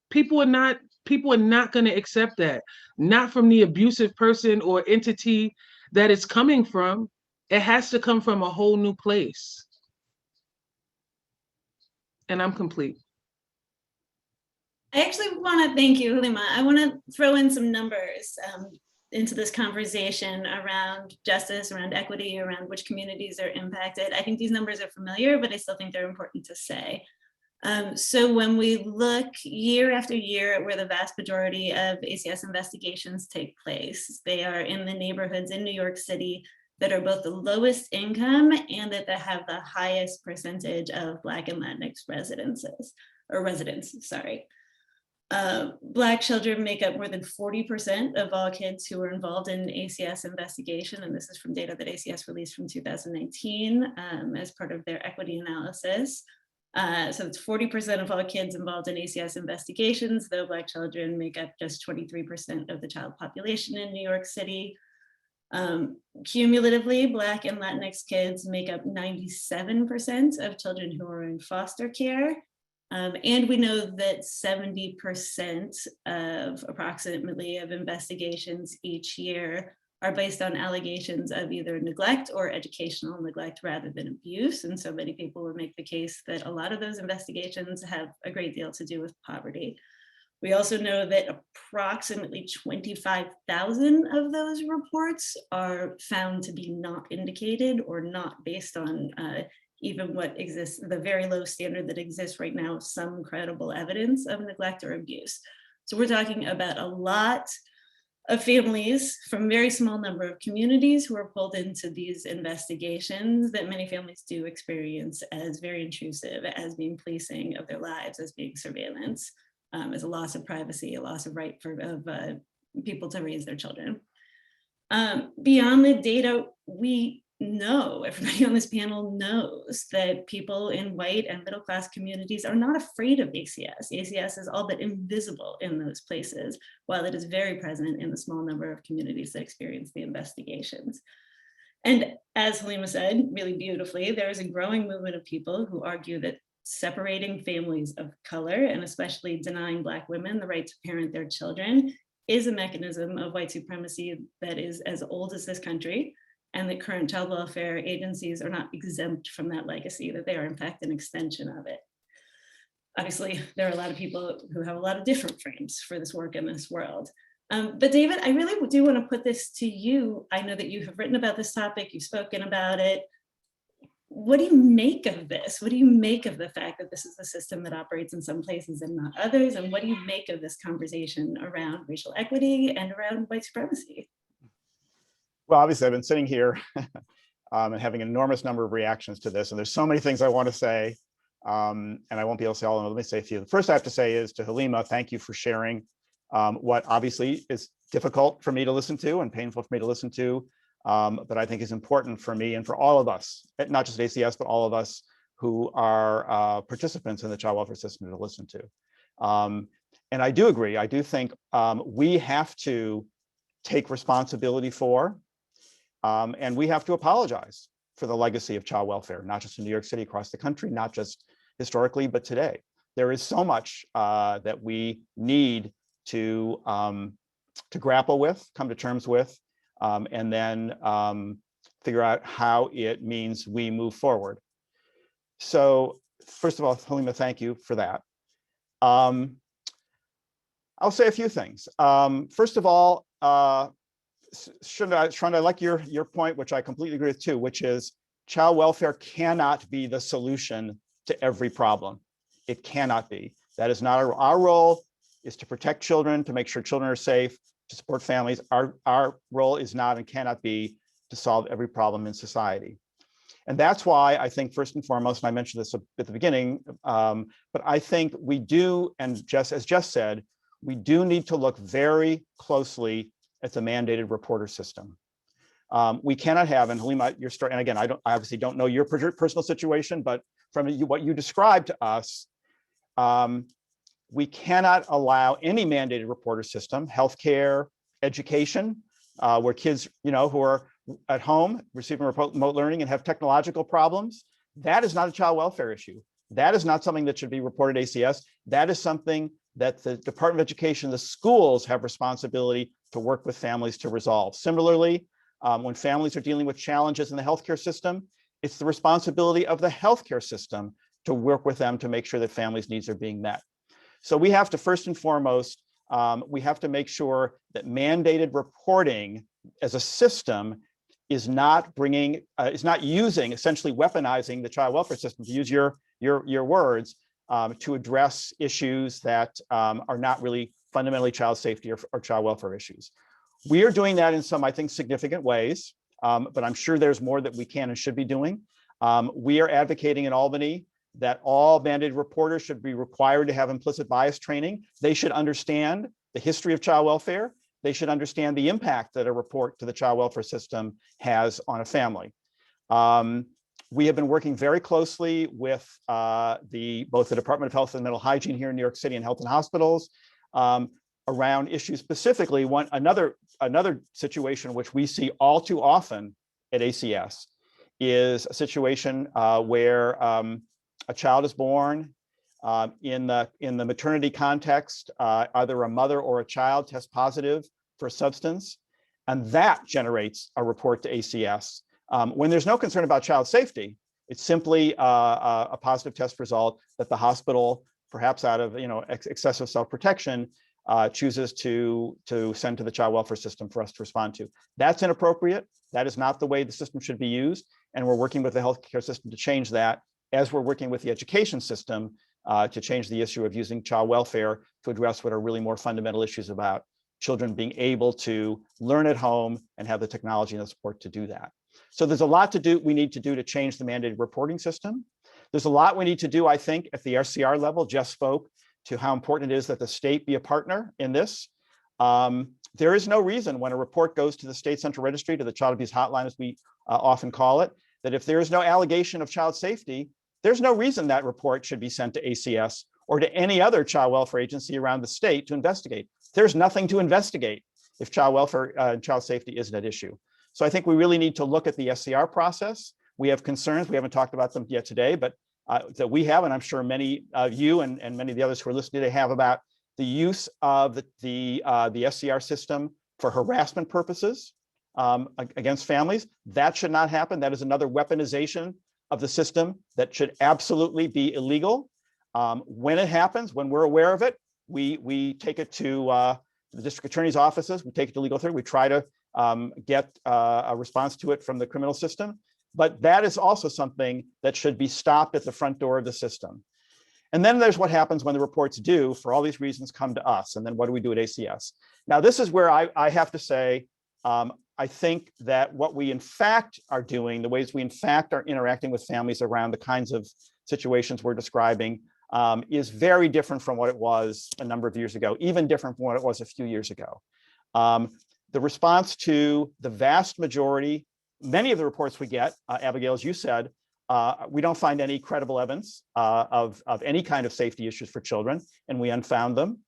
People are not going to accept that, not from the abusive person or entity that it's coming from. It has to come from a whole new place. And I'm complete. I actually want to thank you, Halima. I want to throw in some numbers into this conversation around justice, around equity, around which communities are impacted. I think these numbers are familiar, but I still think they're important to say. So when we look year after year at where the vast majority of ACS investigations take place, they are in the neighborhoods in New York City that are both the lowest income and that have the highest percentage of Black and Latinx residents. Black children make up more than 40% of all kids who are involved in ACS investigation, and this is from data that ACS released from 2019 as part of their equity analysis. So it's 40% of all kids involved in ACS investigations, though Black children make up just 23% of the child population in New York City. Cumulatively, Black and Latinx kids make up 97% of children who are in foster care. And we know that 70% of approximately of investigations each year are based on allegations of either neglect or educational neglect rather than abuse. And so many people will make the case that a lot of those investigations have a great deal to do with poverty. We also know that approximately 25,000 of those reports are found to be not indicated or not based on even what exists, the very low standard that exists right now, some credible evidence of neglect or abuse. So we're talking about a lot of families from a very small number of communities who are pulled into these investigations that many families do experience as very intrusive, as being policing of their lives, as being surveillance, as a loss of privacy, a loss of right of people to raise their children. Beyond the data, we know, everybody on this panel knows that people in white and middle class communities are not afraid of ACS. ACS is all but invisible in those places, while it is very present in the small number of communities that experience the investigations. And as Halima said really beautifully, there is a growing movement of people who argue that separating families of color, and especially denying Black women the right to parent their children, is a mechanism of white supremacy that is as old as this country, and that current child welfare agencies are not exempt from that legacy, that they are in fact an extension of it. Obviously, there are a lot of people who have a lot of different frames for this work in this world. But David, I really do want to put this to you. I know that you have written about this topic, you've spoken about it. What do you make of this? What do you make of the fact that this is the system that operates in some places and not others? And what do you make of this conversation around racial equity and around white supremacy? Well, obviously, I've been sitting here and having an enormous number of reactions to this, and there's so many things I want to say, and I won't be able to say all of them. Let me say a few. The first I have to say is to Halima, thank you for sharing what obviously is difficult for me to listen to and painful for me to listen to, but I think is important for me and for all of us, not just ACS, but all of us who are participants in the child welfare system to listen to. And I do agree. I do think we have to take responsibility for, and we have to apologize for the legacy of child welfare, not just in New York City, across the country, not just historically, but today. There is so much that we need to grapple with, come to terms with, and then figure out how it means we move forward. So first of all, Halima, thank you for that. I'll say a few things. First of all, Sharonda, I like your point, which I completely agree with too, which is child welfare cannot be the solution to every problem. It cannot be. That is not our role, is to protect children, to make sure children are safe, to support families. Our role is not and cannot be to solve every problem in society. And that's why I think first and foremost, and I mentioned this at the beginning, but I think we do, and as Jess said, we do need to look very closely at the mandated reporter system. We cannot have, and Halima, your story, and again, I obviously don't know your personal situation, but from what you described to us, we cannot allow any mandated reporter system, healthcare, education, where kids, who are at home, receiving remote learning and have technological problems, that is not a child welfare issue. That is not something that should be reported to ACS. That is something that the Department of Education, the schools have responsibility to work with families to resolve. Similarly, when families are dealing with challenges in the healthcare system, it's the responsibility of the healthcare system to work with them to make sure that families' needs are being met. So we have to, first and foremost, we have to make sure that mandated reporting as a system is not bringing, is not using, essentially weaponizing the child welfare system, to use your words, to address issues that are not really fundamentally child safety or child welfare issues. We are doing that in some, I think, significant ways, but I'm sure there's more that we can and should be doing. We are advocating in Albany that all mandated reporters should be required to have implicit bias training. They should understand the history of child welfare. They should understand the impact that a report to the child welfare system has on a family. We have been working very closely with both the Department of Health and Mental Hygiene here in New York City and Health and Hospitals around issues specifically. Another situation which we see all too often at ACS is a situation where a child is born in the maternity context, either a mother or a child tests positive for a substance, and that generates a report to ACS. When there's no concern about child safety, it's simply a positive test result that the hospital, perhaps out of excessive self-protection, chooses to send to the child welfare system for us to respond to. That's inappropriate. That is not the way the system should be used, and we're working with the healthcare system to change that, as we're working with the education system to change the issue of using child welfare to address what are really more fundamental issues about children being able to learn at home and have the technology and the support to do that. So there's a lot we need to do to change the mandated reporting system. There's a lot we need to do, I think, at the RCR level. Jeff spoke to how important it is that the state be a partner in this. There is no reason when a report goes to the state central registry, to the child abuse hotline, as we often call it, that if there is no allegation of child safety, there's no reason that report should be sent to ACS or to any other child welfare agency around the state to investigate. There's nothing to investigate if child welfare and child safety isn't at issue. So I think we really need to look at the SCR process. We have concerns, we haven't talked about them yet today, but that we have, and I'm sure many of you and many of the others who are listening today have, about the use of the SCR system for harassment purposes against families. That should not happen. That is another weaponization of the system that should absolutely be illegal. When it happens, when we're aware of it, we take it to the district attorney's offices, we take it to legal authority, we try to get a response to it from the criminal system. But that is also something that should be stopped at the front door of the system. And then there's what happens when the reports do, for all these reasons, come to us. And then what do we do at ACS? Now, this is where I have to say, I think that what we in fact are doing, the ways we in fact are interacting with families around the kinds of situations we're describing, is very different from what it was a number of years ago, even different from what it was a few years ago. The response to the vast majority, many of the reports we get, Abigail, as you said, we don't find any credible evidence of any kind of safety issues for children, and we unfound them.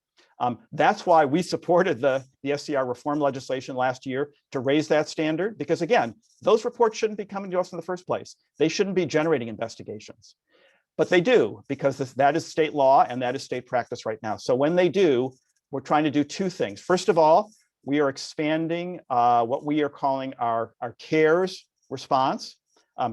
That's why we supported the SCR reform legislation last year to raise that standard, because again, those reports shouldn't be coming to us in the first place. They shouldn't be generating investigations, but they do, because that is state law and that is state practice right now. So when they do, we're trying to do two things. First of all, we are expanding what we are calling our CARES response.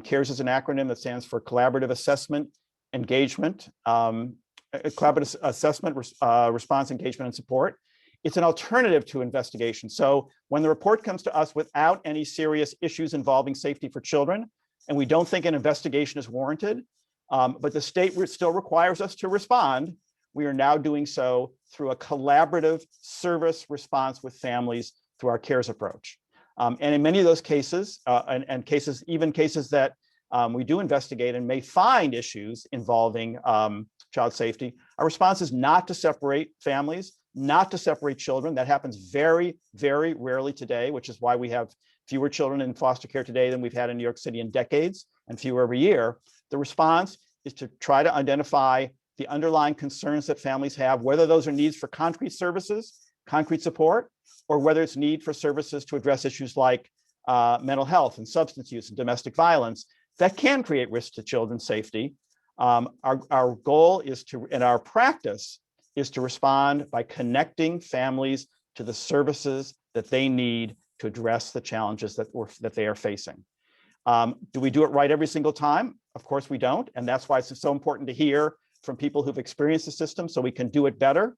CARES is an acronym that stands for Collaborative Assessment, Engagement, Collaborative Assessment, Response, Engagement, and Support. It's an alternative to investigation. So when the report comes to us without any serious issues involving safety for children, and we don't think an investigation is warranted, but the state still requires us to respond, we are now doing so through a collaborative service response with families through our CARES approach. And in many of those cases, and even cases that we do investigate and may find issues involving child safety, our response is not to separate families, not to separate children. That happens very, very rarely today, which is why we have fewer children in foster care today than we've had in New York City in decades, and fewer every year. The response is to try to identify the underlying concerns that families have, whether those are needs for concrete services, concrete support, or whether it's need for services to address issues like mental health and substance use and domestic violence that can create risk to children's safety. Our goal is to, and our practice is to respond by connecting families to the services that they need to address the challenges that they are facing. Do we do it right every single time? Of course we don't. And that's why it's so important to hear from people who've experienced the system so we can do it better.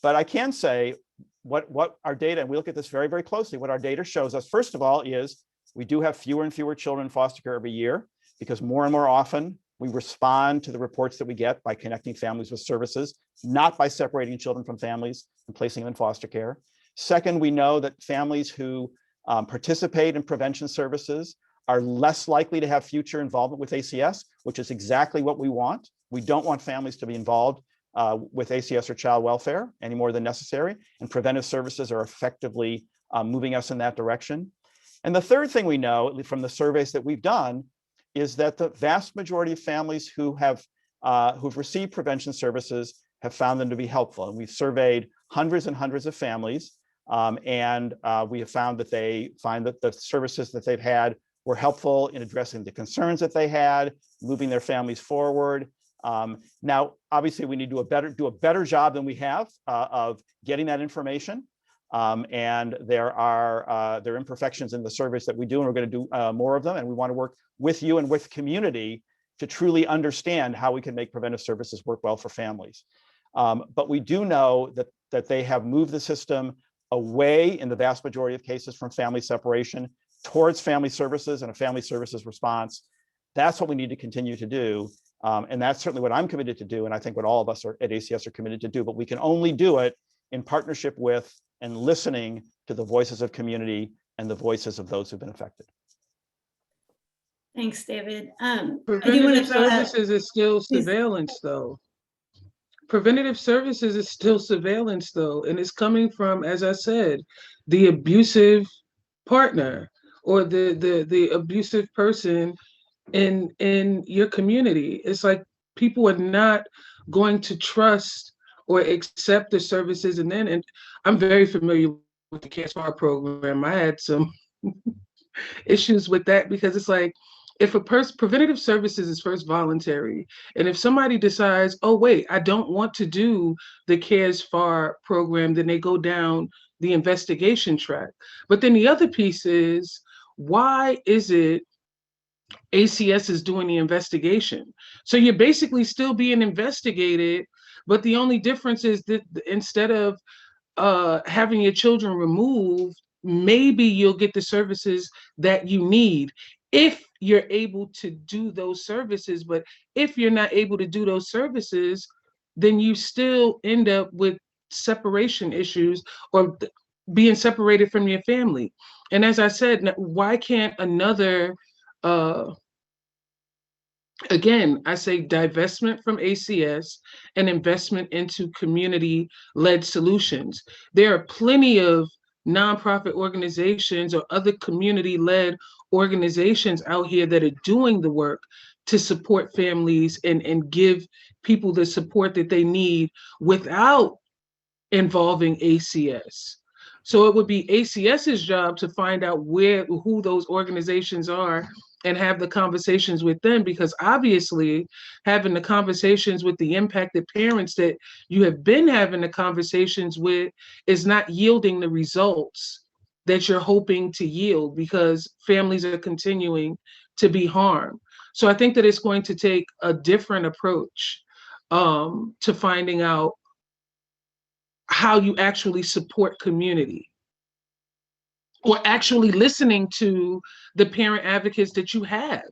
But I can say what our data, and we look at this very, very closely, what our data shows us, first of all, is we do have fewer and fewer children in foster care every year because more and more often we respond to the reports that we get by connecting families with services, not by separating children from families and placing them in foster care. Second, we know that families who participate in prevention services are less likely to have future involvement with ACS, which is exactly what we want. We don't want families to be involved with ACS or child welfare any more than necessary, and preventive services are effectively moving us in that direction. And the third thing we know from the surveys that we've done is that the vast majority of families who've received prevention services have found them to be helpful. And we've surveyed hundreds and hundreds of families, and we have found that they find that the services that they've had were helpful in addressing the concerns that they had, moving their families forward. Now, obviously, we need to do a better job than we have of getting that information. And there are imperfections in the surveys that we do, and we're going to do more of them. And we want to work with you and with community to truly understand how we can make preventive services work well for families. But we do know that they have moved the system away in the vast majority of cases from family separation towards family services and a family services response. That's what we need to continue to do. And that's certainly what I'm committed to do. And I think what all of us at ACS are committed to do, but we can only do it in partnership with and listening to the voices of community and the voices of those who've been affected. Thanks, David. Preventative services is still surveillance, though. Preventative services is still surveillance, though, and it's coming from, as I said, the abusive partner or the abusive person in your community. It's like people are not going to trust or accept the services. And I'm very familiar with the CASPAR program. I had some issues with that because it's like, if preventative services is first voluntary, and if somebody decides, oh wait, I don't want to do the CASPAR program, then they go down the investigation track. But then the other piece is, why is it ACS is doing the investigation? So you're basically still being investigated, but the only difference is that instead of having your children removed, maybe you'll get the services that you need if you're able to do those services. But if you're not able to do those services, then you still end up with separation issues or being separated from your family. And as I said, why can't another, again, I say divestment from ACS and investment into community-led solutions. There are plenty of nonprofit organizations or other community-led organizations out here that are doing the work to support families and give people the support that they need without involving ACS. So it would be ACS's job to find out who those organizations are and have the conversations with them, because obviously having the conversations with the impacted parents that you have been having the conversations with is not yielding the results that you're hoping to yield, because families are continuing to be harmed. So I think that it's going to take a different approach to finding out how you actually support community, or actually listening to the parent advocates that you have.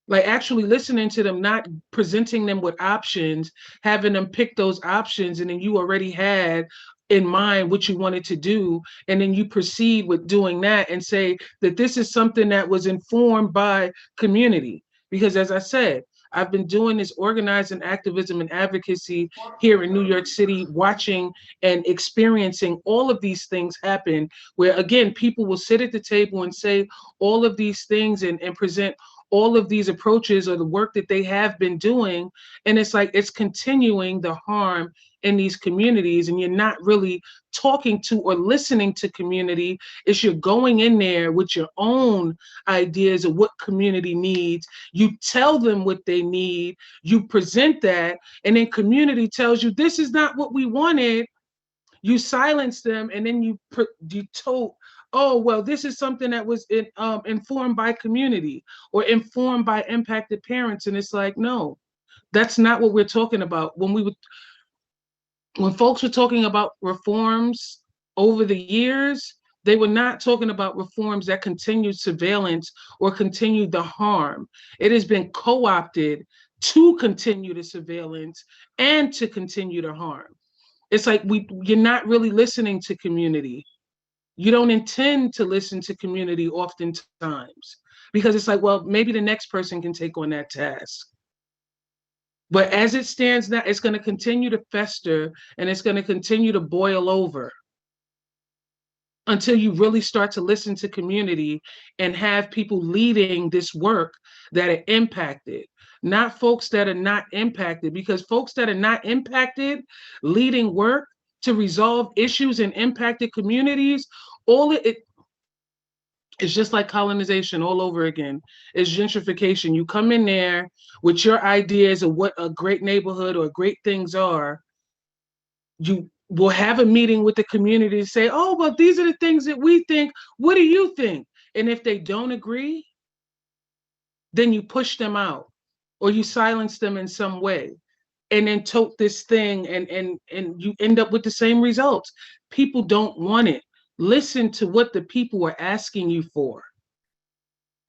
Like actually listening to them, not presenting them with options, having them pick those options, and then you already had in mind what you wanted to do, and then you proceed with doing that and say that this is something that was informed by community. Because as I said, I've been doing this organizing activism and advocacy here in New York City, watching and experiencing all of these things happen, where again, people will sit at the table and say all of these things and present all of these approaches or the work that they have been doing. And it's like, it's continuing the harm in these communities, and you're not really talking to or listening to community. It's you're going in there with your own ideas of what community needs. You tell them what they need, you present that, and then community tells you, this is not what we wanted. You silence them, and then you told, oh, well, this is something that was informed by community or informed by impacted parents. And it's like, no, that's not what we're talking about. When folks were talking about reforms over the years, they were not talking about reforms that continued surveillance or continued the harm. It has been co-opted to continue the surveillance and to continue the harm. It's like you're not really listening to community. You don't intend to listen to community oftentimes, because it's like, well, maybe the next person can take on that task. But as it stands now, it's going to continue to fester, and it's going to continue to boil over until you really start to listen to community and have people leading this work that are impacted, not folks that are not impacted, because folks that are not impacted leading work to resolve issues in impacted communities, it's just like colonization all over again. It's gentrification. You come in there with your ideas of what a great neighborhood or great things are. You will have a meeting with the community to say, oh, well, these are the things that we think. What do you think? And if they don't agree, then you push them out or you silence them in some way, and then tote this thing, and you end up with the same results. People don't want it. Listen to what the people are asking you for.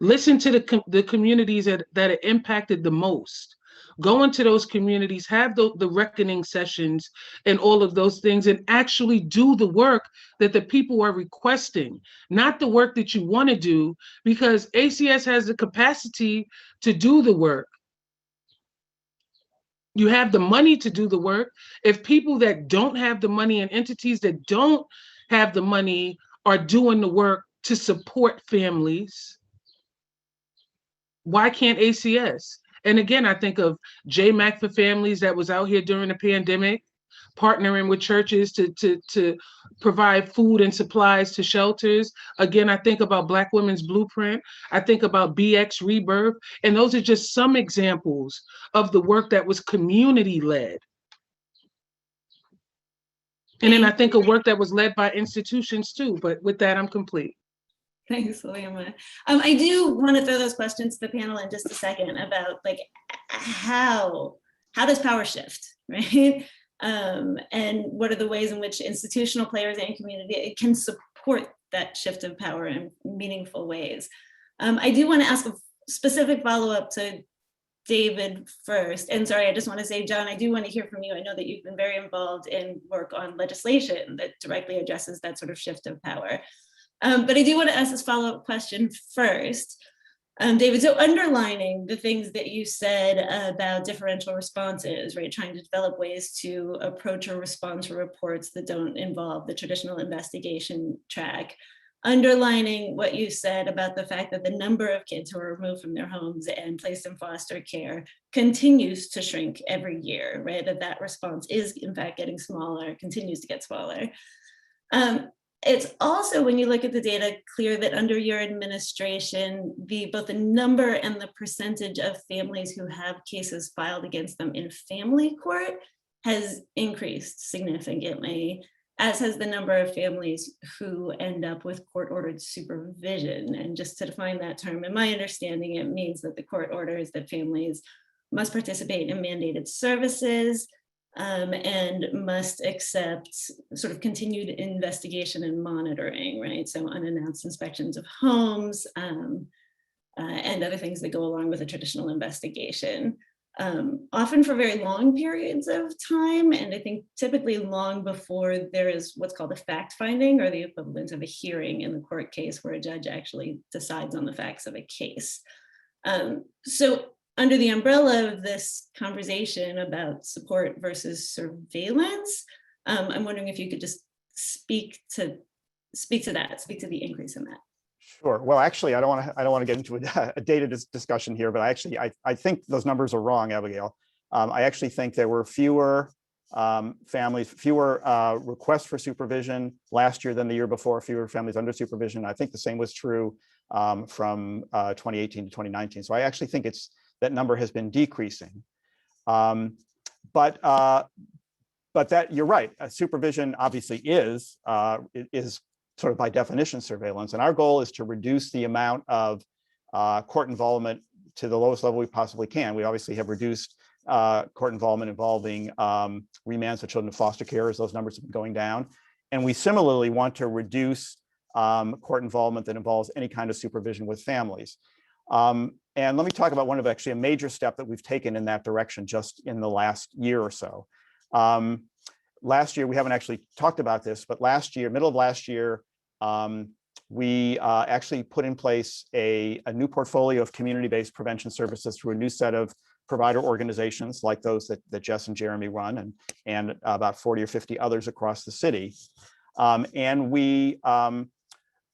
Listen to the communities that are impacted the most. Go into those communities, have the reckoning sessions and all of those things, and actually do the work that the people are requesting, not the work that you want to do, because ACS has the capacity to do the work. You have the money to do the work. If people that don't have the money and entities that don't have the money are doing the work to support families, why can't ACS? And again, I think of JMAC for Families that was out here during the pandemic, partnering with churches to provide food and supplies to shelters. Again, I think about Black Women's Blueprint. I think about BX Rebirth. And those are just some examples of the work that was community-led. And then I think of work that was led by institutions too. But with that, I'm complete. Thanks, Salima. I do want to throw those questions to the panel in just a second about like how does power shift, right? And what are the ways in which institutional players and community can support that shift of power in meaningful ways. I do want to ask a specific follow-up to David first. And sorry, I just want to say, John, I do want to hear from you. I know that you've been very involved in work on legislation that directly addresses that sort of shift of power. But I do want to ask this follow-up question first. David, so underlining the things that you said about differential responses, right? Trying to develop ways to approach or respond to reports that don't involve the traditional investigation track. Underlining what you said about the fact that the number of kids who are removed from their homes and placed in foster care continues to shrink every year, right? That response is in fact getting smaller, continues to get smaller. It's also, when you look at the data, clear that under your administration, both the number and the percentage of families who have cases filed against them in family court has increased significantly, as has the number of families who end up with court-ordered supervision. And just to define that term, in my understanding, it means that the court orders that families must participate in mandated services, and must accept sort of continued investigation and monitoring, right? So unannounced inspections of homes and other things that go along with a traditional investigation, often for very long periods of time. And I think typically long before there is what's called a fact finding, or the equivalent of a hearing in the court case where a judge actually decides on the facts of a case. So under the umbrella of this conversation about support versus surveillance, I'm wondering if you could just speak to the increase in that. Sure. Well, actually, I don't want to get into a data discussion here, but I think those numbers are wrong, Abigail. I actually think there were fewer requests for supervision last year than the year before, fewer families under supervision. I think the same was true from 2018 to 2019. So I actually think that number has been decreasing. But that you're right. Supervision obviously is sort of by definition surveillance, and our goal is to reduce the amount of court involvement to the lowest level we possibly can. We obviously have reduced court involvement involving remands for children in foster care as those numbers have been going down, and we similarly want to reduce court involvement that involves any kind of supervision with families. And let me talk about a major step that we've taken in that direction just in the last year or so. Last year, we haven't actually talked about this, but middle of last year, we actually put in place a new portfolio of community-based prevention services through a new set of provider organizations like those that Jess and Jeremy run, and about 40 or 50 others across the city. And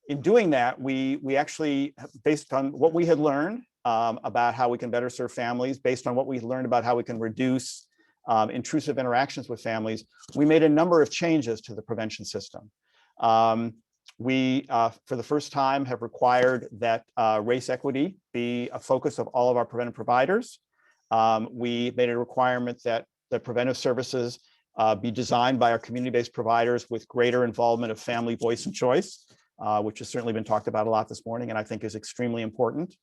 in doing that, we actually, based on what we had learned about how we can better serve families, based on what we learned about how we can reduce intrusive interactions with families, we made a number of changes to the prevention system. We, for the first time, have required that race equity be a focus of all of our preventive providers. We made a requirement that the preventive services be designed by our community-based providers with greater involvement of family voice and choice, which has certainly been talked about a lot this morning and I think is extremely important.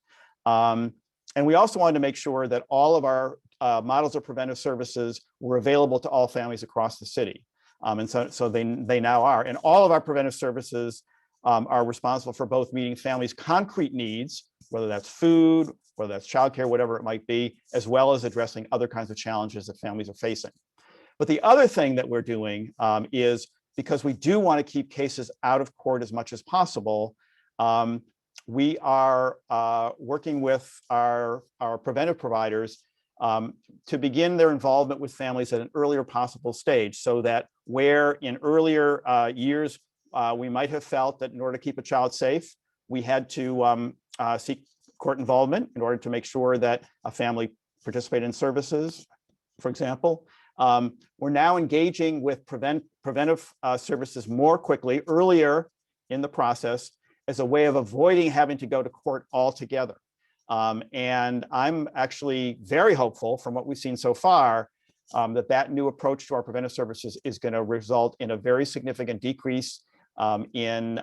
And we also wanted to make sure that all of our models of preventive services were available to all families across the city. And so they now are. And all of our preventive services are responsible for both meeting families' concrete needs, whether that's food, whether that's childcare, whatever it might be, as well as addressing other kinds of challenges that families are facing. But the other thing that we're doing is, because we do want to keep cases out of court as much as possible, we are working with our preventive providers to begin their involvement with families at an earlier possible stage, so that where in earlier years we might have felt that in order to keep a child safe, we had to seek court involvement in order to make sure that a family participated in services, for example. We're now engaging with preventive services more quickly, earlier in the process, as a way of avoiding having to go to court altogether. And I'm actually very hopeful from what we've seen so far that new approach to our preventive services is going to result in a very significant decrease in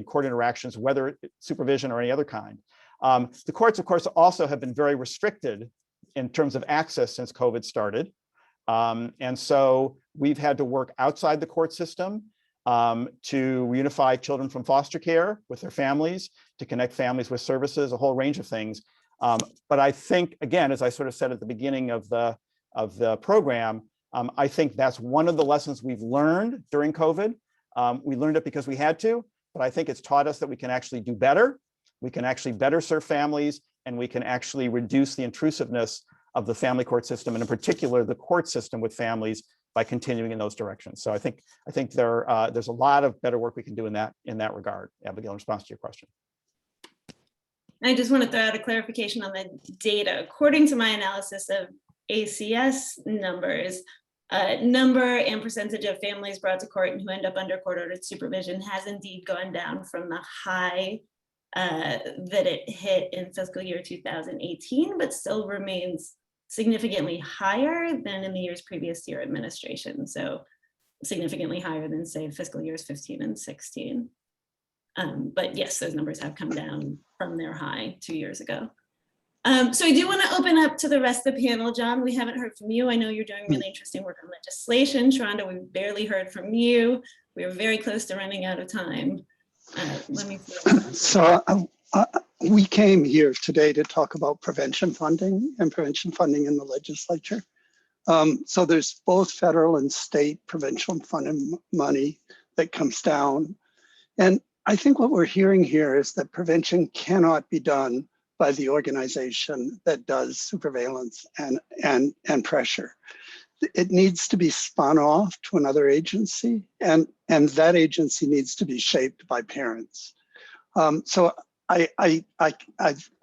court interactions, whether it's supervision or any other kind. The courts, of course, also have been very restricted in terms of access since COVID started. And so we've had to work outside the court system to reunify children from foster care with their families, to connect families with services, a whole range of things. But I think, again, as I sort of said at the beginning of the program, I think that's one of the lessons we've learned during COVID. We learned it because we had to, but I think it's taught us that we can actually do better. We can actually better serve families, and we can actually reduce the intrusiveness of the family court system, and in particular, the court system with families, by continuing in those directions. So I think there's a lot of better work we can do in that regard. Abigail, in response to your question. I just want to throw out a clarification on the data. According to my analysis of ACS numbers, number and percentage of families brought to court and who end up under court-ordered supervision has indeed gone down from the high that it hit in fiscal year 2018, but still remains significantly higher than in the years previous to your administration. So significantly higher than, say, fiscal years 15 and 16. But yes, those numbers have come down from their high 2 years ago. So I do want to open up to the rest of the panel. John, we haven't heard from you. I know you're doing really interesting work on legislation. Sharonda, we barely heard from you. We are very close to running out of time. Let me So we came here today to talk about prevention funding and prevention funding in the legislature. So there's both federal and state prevention funding money that comes down. And I think what we're hearing here is that prevention cannot be done by the organization that does surveillance and pressure. It needs to be spun off to another agency, and that agency needs to be shaped by parents. So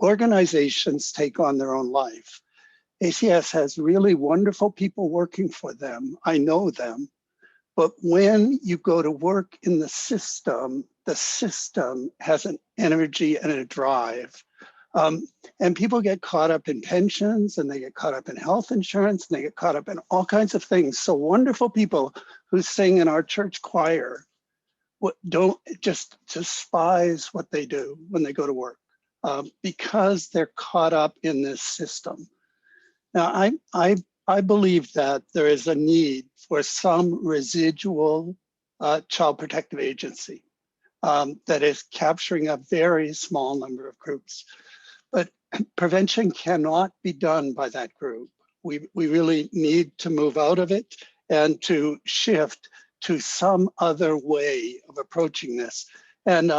organizations take on their own life. ACS has really wonderful people working for them. I know them. But when you go to work in the system has an energy and a drive. And people get caught up in pensions, and they get caught up in health insurance, and they get caught up in all kinds of things. So wonderful people who sing in our church choir don't just despise what they do when they go to work, because they're caught up in this system. Now, I believe that there is a need for some residual child protective agency that is capturing a very small number of groups. But prevention cannot be done by that group. We really need to move out of it and to shift to some other way of approaching this. And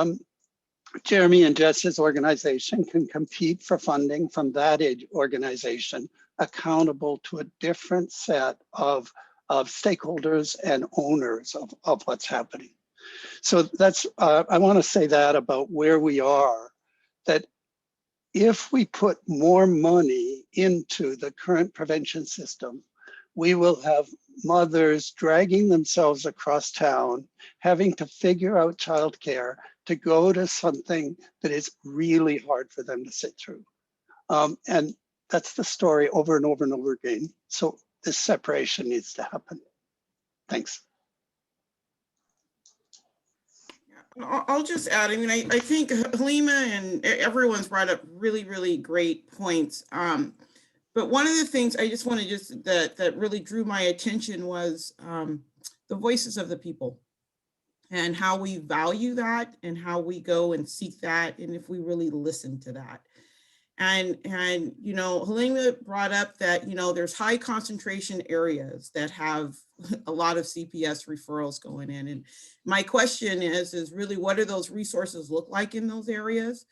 Jeremy and Jess's organization can compete for funding from that organization, accountable to a different set of stakeholders and owners of what's happening. So that's, I want to say that about where we are, that if we put more money into the current prevention system, we will have mothers dragging themselves across town, having to figure out childcare to go to something that is really hard for them to sit through. And that's the story over and over and over again. So this separation needs to happen. Thanks. I'll just add, I mean, I think Halima and everyone's brought up really, really great points. But one of the things I just want to that really drew my attention was the voices of the people and how we value that and how we go and seek that, and if we really listen to that. And you know, Halima brought up that, you know, there's high concentration areas that have a lot of CPS referrals going in. And my question is really, what do those resources look like in those areas?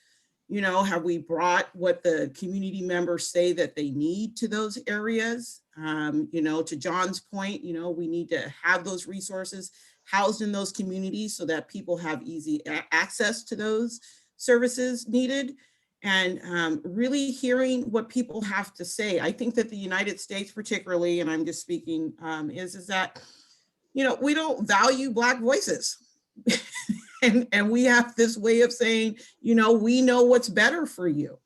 You know, have we brought what the community members say that they need to those areas? You know, to John's point, you know, we need to have those resources housed in those communities so that people have easy access to those services needed. And really hearing what people have to say. I think that the United States particularly, and I'm just speaking, is that, you know, we don't value Black voices. and we have this way of saying, you know, we know what's better for you.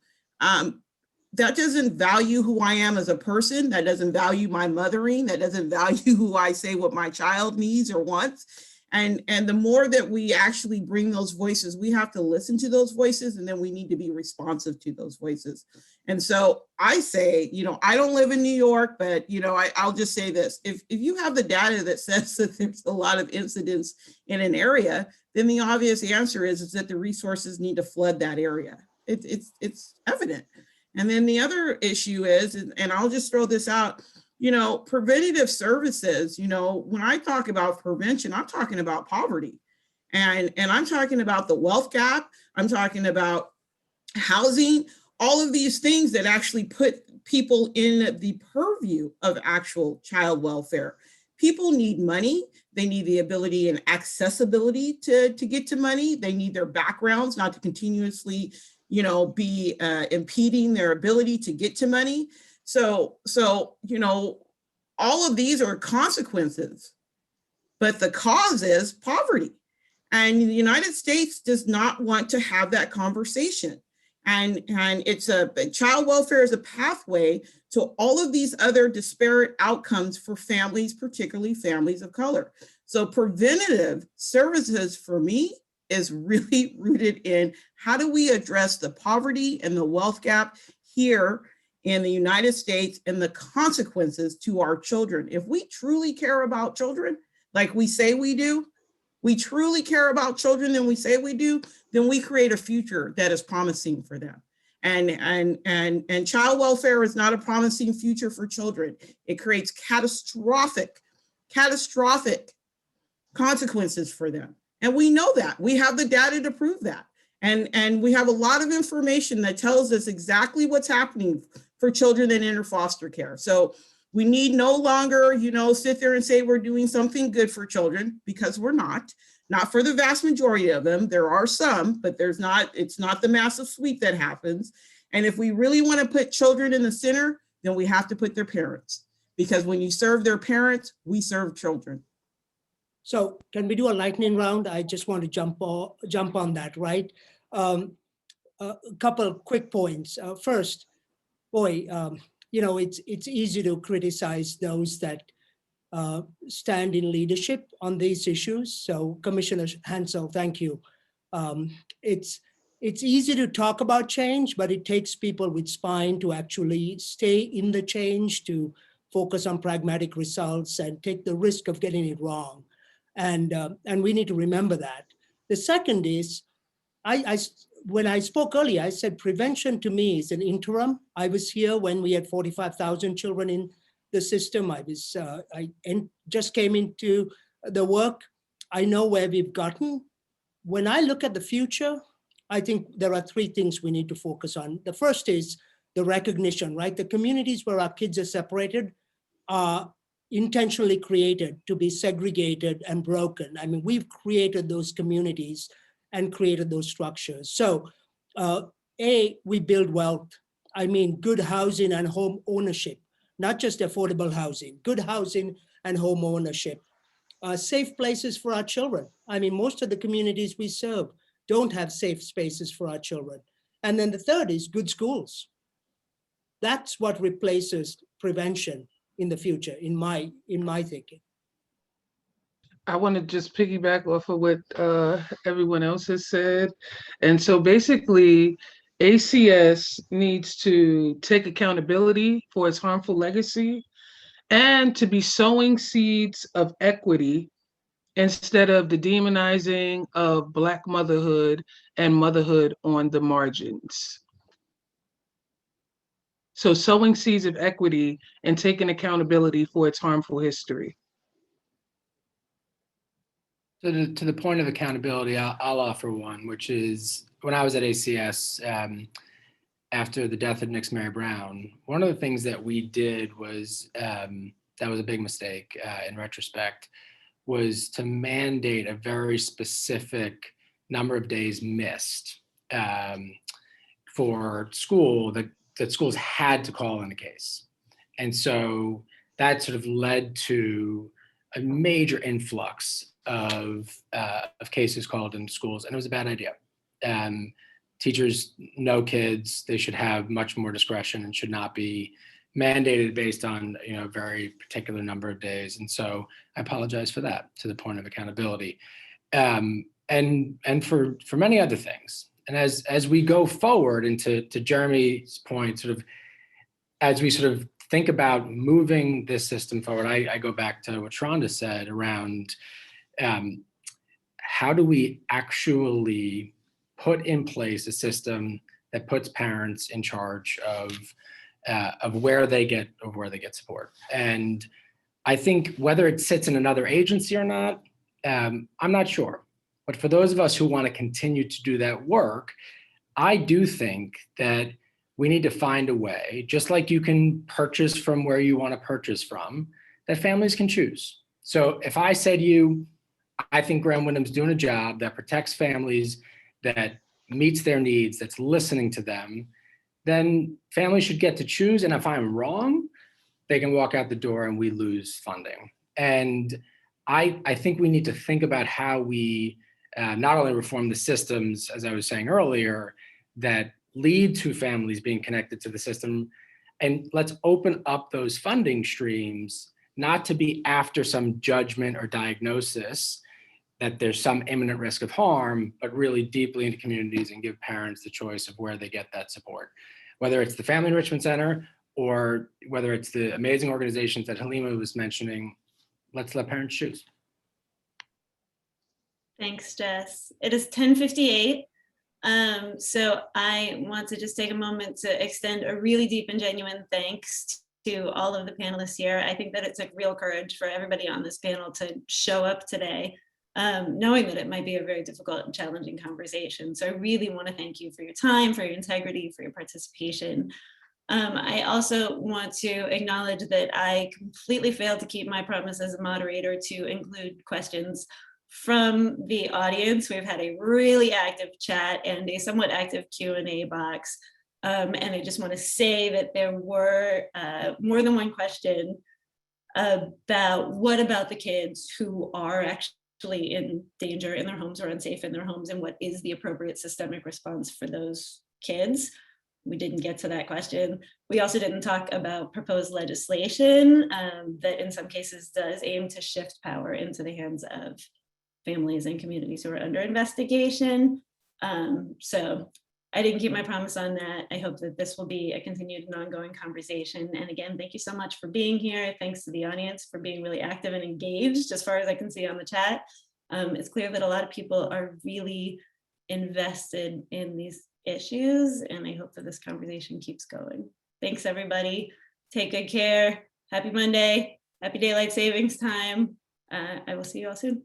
That doesn't value who I am as a person. That doesn't value my mothering. That doesn't value who I say what my child needs or wants. And the more that we actually bring those voices, we have to listen to those voices, and then we need to be responsive to those voices. And so I say, you know, I don't live in New York, but, you know, I'll just say this. If you have the data that says that there's a lot of incidents in an area, then the obvious answer is that the resources need to flood that area. It's evident. And then the other issue is, and I'll just throw this out, you know, preventative services, you know, when I talk about prevention, I'm talking about poverty. And I'm talking about the wealth gap. I'm talking about housing, all of these things that actually put people in the purview of actual child welfare. People need money. They need the ability and accessibility to get to money. They need their backgrounds not to continuously, you know, be impeding their ability to get to money. So, you know, all of these are consequences, but the cause is poverty. And the United States does not want to have that conversation. And it's child welfare is a pathway to all of these other disparate outcomes for families, particularly families of color. So preventative services for me is really rooted in how do we address the poverty and the wealth gap here in the United States and the consequences to our children. If we truly care about children, like we say we do, we truly care about children than we say we do, then we create a future that is promising for them. And child welfare is not a promising future for children. It creates catastrophic consequences for them. And we know that. We have the data to prove that. And we have a lot of information that tells us exactly what's happening for children that enter foster care. So we need no longer, you know, sit there and say we're doing something good for children, because we're not. not for the vast majority of them. There are some, but it's not the massive sweep that happens. And if we really want to put children in the center, then we have to put their parents, because when you serve their parents, we serve children. So can we do a lightning round? I just want to jump on that, right? A couple of quick points. First, boy, it's easy to criticize those that stand in leadership on these issues. So Commissioner Hansel, thank you. It's easy to talk about change, but it takes people with spine to actually stay in the change, to focus on pragmatic results and take the risk of getting it wrong. And we need to remember that. The second is, when I spoke earlier, I said prevention to me is an interim. I was here when we had 45,000 children in the system. I just came into the work. I know where we've gotten. When I look at the future, I think there are three things we need to focus on. The first is the recognition, right? The communities where our kids are separated are intentionally created to be segregated and broken. I mean, we've created those communities and created those structures. So we build wealth. I mean, good housing and home ownership, not just affordable housing, good housing and home ownership. Safe places for our children. I mean, most of the communities we serve don't have safe spaces for our children. And then the third is good schools. That's what replaces prevention in the future, in my thinking. I want to just piggyback off of what everyone else has said. And so basically, ACS needs to take accountability for its harmful legacy and to be sowing seeds of equity instead of the demonizing of Black motherhood and motherhood on the margins. So sowing seeds of equity and taking accountability for its harmful history. So to the point of accountability, I'll offer one, which is when I was at ACS after the death of Nix Mary Brown, one of the things that we did was, that was a big mistake in retrospect, was to mandate a very specific number of days missed for school that schools had to call in a case. And so that sort of led to a major influx of cases called in schools, and it was a bad idea. Teachers know kids, they should have much more discretion and should not be mandated based on a very particular number of days. And so I apologize for that, to the point of accountability, and for many other things. And as we go forward, and to Jeremy's point, sort of as we sort of think about moving this system forward, I go back to what Sharonda said around how do we actually put in place a system that puts parents in charge of where they get support. And I think whether it sits in another agency or not, I'm not sure. But for those of us who want to continue to do that work, I do think that we need to find a way, just like you can purchase from where you want to purchase from, that families can choose. So if I say to you, I think Graham Wyndham's doing a job that protects families, that meets their needs, that's listening to them, then families should get to choose. And if I'm wrong, they can walk out the door and we lose funding. And I think we need to think about how we not only reform the systems, as I was saying earlier, that lead to families being connected to the system, and let's open up those funding streams, not to be after some judgment or diagnosis that there's some imminent risk of harm, but really deeply into communities and give parents the choice of where they get that support. Whether it's the Family Enrichment Center or whether it's the amazing organizations that Halima was mentioning, let's let parents choose. Thanks, Jess. It is 10:58. So I want to just take a moment to extend a really deep and genuine thanks to all of the panelists here. I think that it took real courage for everybody on this panel to show up today, knowing that it might be a very difficult and challenging conversation. So I really want to thank you for your time, for your integrity, for your participation. I also want to acknowledge that I completely failed to keep my promise as a moderator to include questions from the audience. We've had a really active chat and a somewhat active Q&A box. And I just want to say that there were more than one question about what about the kids who are actually in danger in their homes or unsafe in their homes, and what is the appropriate systemic response for those kids. We didn't get to that question. We also didn't talk about proposed legislation that in some cases does aim to shift power into the hands of families and communities who are under investigation. So I didn't keep my promise on that. I hope that this will be a continued and ongoing conversation. And again, thank you so much for being here. Thanks to the audience for being really active and engaged, as far as I can see on the chat. It's clear that a lot of people are really invested in these issues, and I hope that this conversation keeps going. Thanks, everybody. Take good care. Happy Monday. Happy daylight savings time. I will see you all soon.